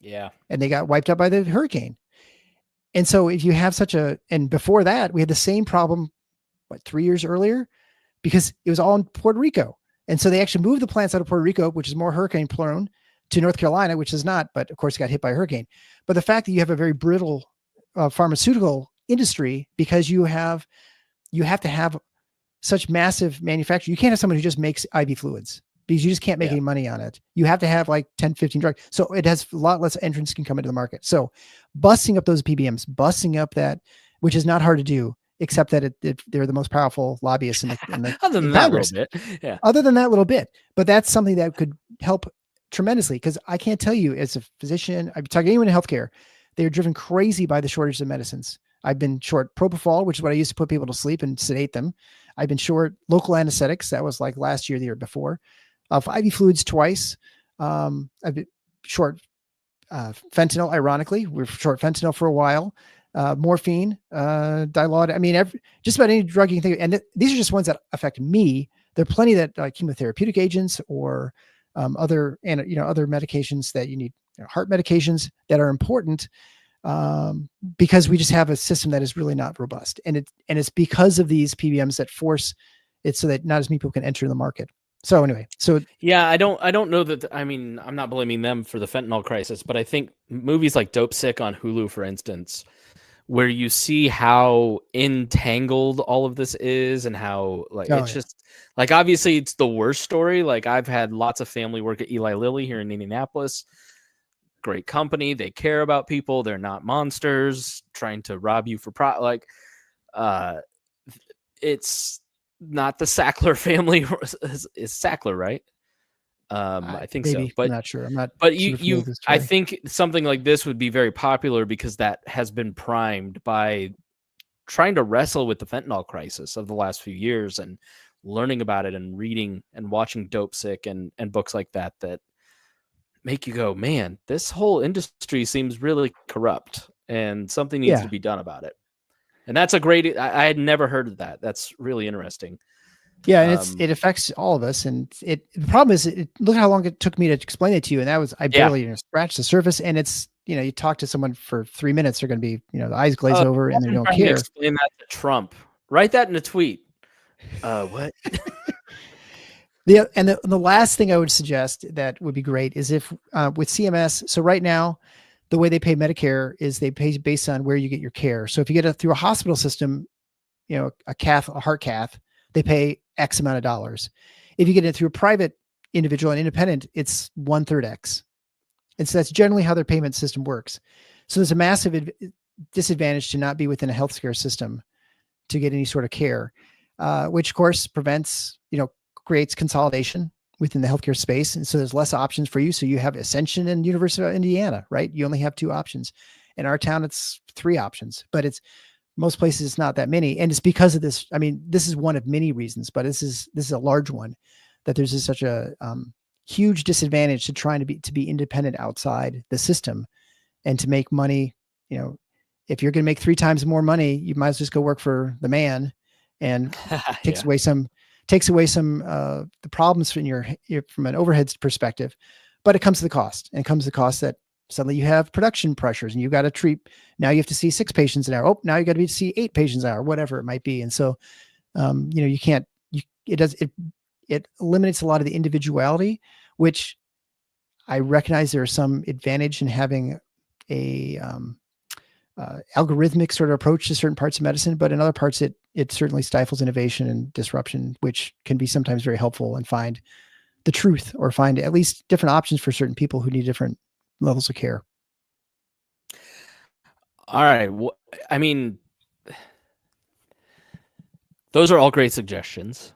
Yeah. And they got wiped out by the hurricane. And so if you have and before that, we had the same problem, 3 years earlier, because it was all in Puerto Rico. And so they actually moved the plants out of Puerto Rico, which is more hurricane prone, to North Carolina, which is not, but of course got hit by a hurricane. But the fact that you have a very brittle pharmaceutical industry, because you have to have such massive manufacturing. You can't have someone who just makes IV fluids, because you just can't make any money on it. You have to have like 10, 15 drugs. So it has a lot less entrants can come into the market. So busting up those PBMs, busting up that, which is not hard to do, except that they're the most powerful lobbyists in the Other than that little bit. Yeah. Other than that little bit. But that's something that could help tremendously, because I can't tell you, as a physician, I've talked to anyone in healthcare, they're driven crazy by the shortage of medicines. I've been short propofol, which is what I used to put people to sleep and sedate them. I've been short local anesthetics. That was like last year, the year before. IV fluids twice. I've been short fentanyl. Ironically, we're short fentanyl for a while. Morphine, Dilaudid. I mean, just about any drug you can think of. And these are just ones that affect me. There are plenty that like chemotherapeutic agents or other medications that you need, heart medications that are important, because we just have a system that is really not robust. And it's because of these PBMs that force it so that not as many people can enter the market. So anyway, yeah, I don't know that. I mean, I'm not blaming them for the fentanyl crisis, but I think movies like Dope Sick on Hulu, for instance, where you see how entangled all of this is, and how just like, obviously it's the worst story. Like, I've had lots of family work at Eli Lilly here in Indianapolis. Great company. They care about people. They're not monsters trying to rob you for it's not the Sackler family. Is Sackler right? I think maybe, so, but I'm not sure. I'm not. But I think something like this would be very popular, because that has been primed by trying to wrestle with the fentanyl crisis of the last few years, and learning about it, and reading and watching Dope Sick and books like that make you go, man, this whole industry seems really corrupt, and something needs to be done about it. And that's a great, I had never heard of that. That's really interesting. Yeah. And it affects all of us. And the problem is, look how long it took me to explain it to you. And that was, I barely scratched the surface, and it's you talk to someone for 3 minutes, they're going to be, the eyes glaze Oh, over and they imagine don't trying to care. explain that to Trump. Write that in a tweet. What? The last thing I would suggest that would be great is if with CMS. So right now, the way they pay Medicare is they pay based on where you get your care. So if you get it through a hospital system, a heart cath, they pay X amount of dollars. If you get it through a private individual and independent, it's 1/3 X. And so that's generally how their payment system works. So there's a massive disadvantage to not be within a healthcare system to get any sort of care, which of course creates consolidation within the healthcare space. And so there's less options for you. So you have Ascension and University of Indiana, right? You only have 2 options. In our town, it's 3 options, but most places it's not that many. And it's because of this. I mean, this is one of many reasons, but this is a large one, that there's such a huge disadvantage to trying to be independent outside the system and to make money. If you're going to make 3 times more money, you might as well just go work for the man, and takes away some the problems from from an overhead perspective. But it comes to the cost, and it comes to the cost that suddenly you have production pressures and you've got to treat. Now you have to see 6 patients an hour. Oh, now you got to see 8 patients an hour, whatever it might be. And so, you can't, it eliminates a lot of the individuality, which I recognize there are some advantage in having a algorithmic sort of approach to certain parts of medicine, but in other parts, it certainly stifles innovation and disruption, which can be sometimes very helpful and find the truth or find at least different options for certain people who need different levels of care. All right. I mean, those are all great suggestions,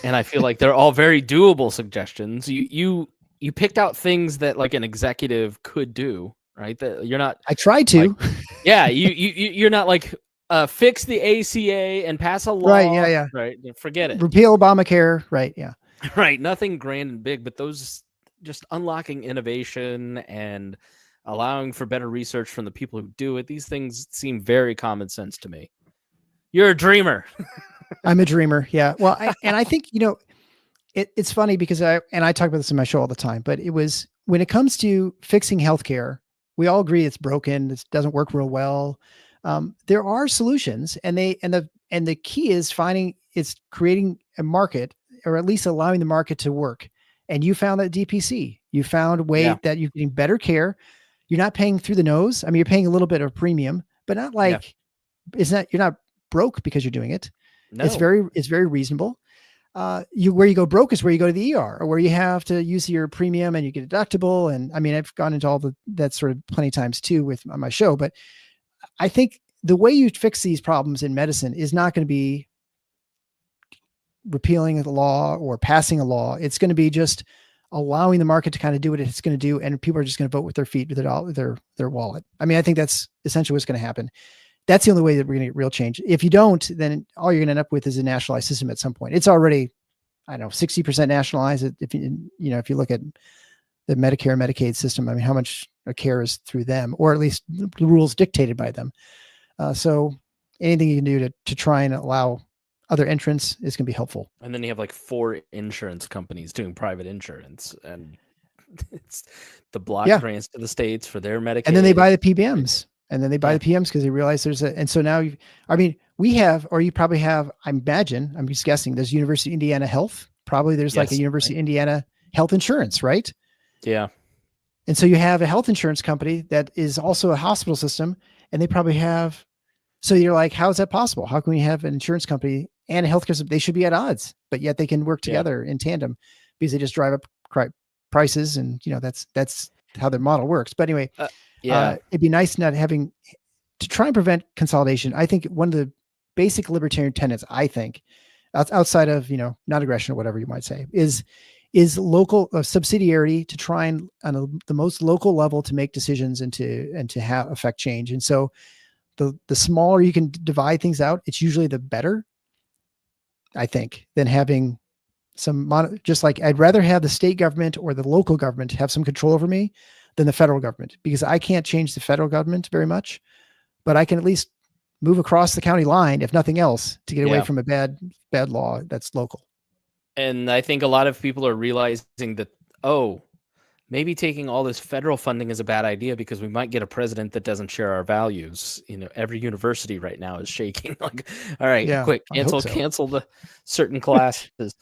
and I feel like they're all very doable suggestions. You picked out things that like an executive could do, right? That you're not. I tried to. Like, yeah, you're not like fix the ACA and pass a law. Right. Yeah. Right. Forget it. Repeal Obamacare. Right. Yeah. Right. Nothing grand and big, but those just unlocking innovation and allowing for better research from the people who do it. These things seem very common sense to me. You're a dreamer. I'm a dreamer. Yeah. Well, I think, it's funny because I talk about this in my show all the time, but it was when it comes to fixing healthcare, we all agree it's broken. It doesn't work real well. There are solutions, and the key is creating a market, or at least allowing the market to work. And you found that DPC, you found a way that you're getting better care. You're not paying through the nose. I mean, you're paying a little bit of premium, but not like you're not broke because you're doing it. No. It's very reasonable. Where you go broke is where you go to the ER, or where you have to use your premium and you get a deductible. And I mean, I've gone into all that sort of plenty of times too on my show, but I think the way you fix these problems in medicine is not going to be repealing the law or passing a law. It's going to be just allowing the market to kind of do what it's going to do. And people are just going to vote with their feet, with their wallet. I mean, I think that's essentially what's going to happen. That's the only way that we're going to get real change. If you don't, then all you're going to end up with is a nationalized system at some point. It's already, 60% nationalized. If you look at the Medicare and Medicaid system, I mean, how much care is through them, or at least the rules dictated by them. So anything you can do to try and allow other entrants is going to be helpful. And then you have like 4 insurance companies doing private insurance, and it's the block grants to the states for their Medicaid. And then they buy the PBMs. And then they buy the PMs because they realize and so now we have, or you probably have, I imagine, I'm just guessing, there's University of Indiana Health. Probably there's like a University of Indiana health insurance, right? Yeah. And so you have a health insurance company that is also a hospital system, and they probably have, so you're like, how is that possible? How can we have an insurance company and a healthcare system? They should be at odds, but yet they can work together in tandem because they just drive up prices, and that's how their model works. But anyway, it'd be nice not having to try and prevent consolidation. I think one of the basic libertarian tenets, I think, outside of, non-aggression or whatever you might say, is local subsidiarity, to try and on the most local level to make decisions and to have affect change. And so the smaller you can divide things out, it's usually the better, I think, than having just like I'd rather have the state government or the local government have some control over me than the federal government, because I can't change the federal government very much, but I can at least move across the county line, if nothing else, to get away from a bad law that's local. And I think a lot of people are realizing that, maybe taking all this federal funding is a bad idea because we might get a president that doesn't share our values. Every university right now is shaking. Like, all right, Yeah, quick, I hope so. cancel the certain classes.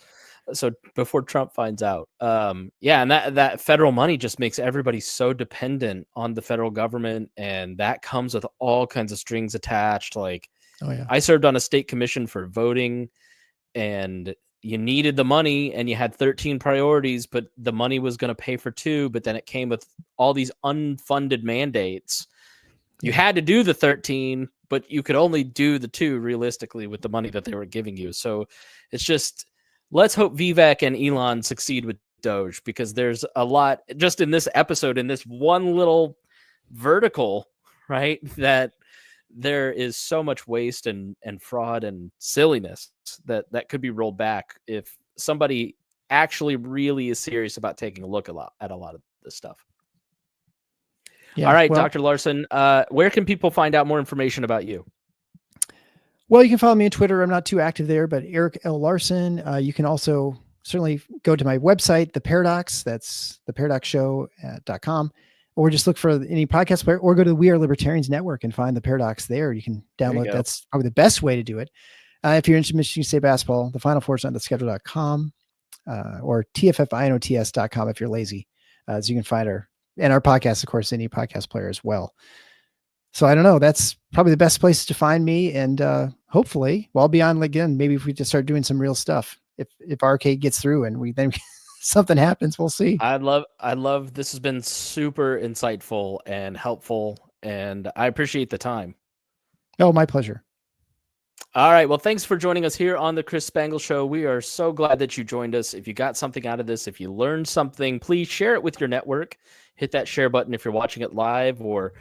So before Trump finds out, yeah, and that federal money just makes everybody so dependent on the federal government, and that comes with all kinds of strings attached. Like, Oh yeah. I served on a state commission for voting, and you needed the money and you had 13 priorities, but the money was going to pay for 2, but then it came with all these unfunded mandates. You had to do the 13, but you could only do the 2 realistically with the money that they were giving you. So it's just, let's hope Vivek and Elon succeed with Doge, because there's a lot just in this episode, in this one little vertical, right, that there is so much waste and fraud and silliness that could be rolled back if somebody actually really is serious about taking a look at a lot of this stuff. Yeah, all right, well, Dr. Larson, where can people find out more information about you? Well, you can follow me on Twitter. I'm not too active there, but Eric L. Larson. You can also certainly go to my website, The Paradox. That's theparadoxshow.com. Or just look for any podcast player, or go to the We Are Libertarians Network and find The Paradox there. You can download. That's probably the best way to do it. If you're interested in Michigan State basketball, the Final Four is on theschedule.com or tffinots.com if you're lazy. So you can find our podcast, of course, any podcast player as well. So I don't know. That's probably the best place to find me. And hopefully, well, I'll be on again. Maybe if we just start doing some real stuff, if Arcade gets through and we then something happens, we'll see. I love this has been super insightful and helpful, and I appreciate the time. Oh, my pleasure. All right. Well, thanks for joining us here on the Chris Spangle Show. We are so glad that you joined us. If you got something out of this, if you learned something, please share it with your network. Hit that share button if you're watching it live, or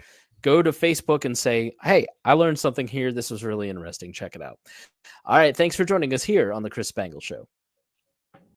go to Facebook and say, hey, I learned something here. This was really interesting. Check it out. All right. Thanks for joining us here on the Chris Spangle Show.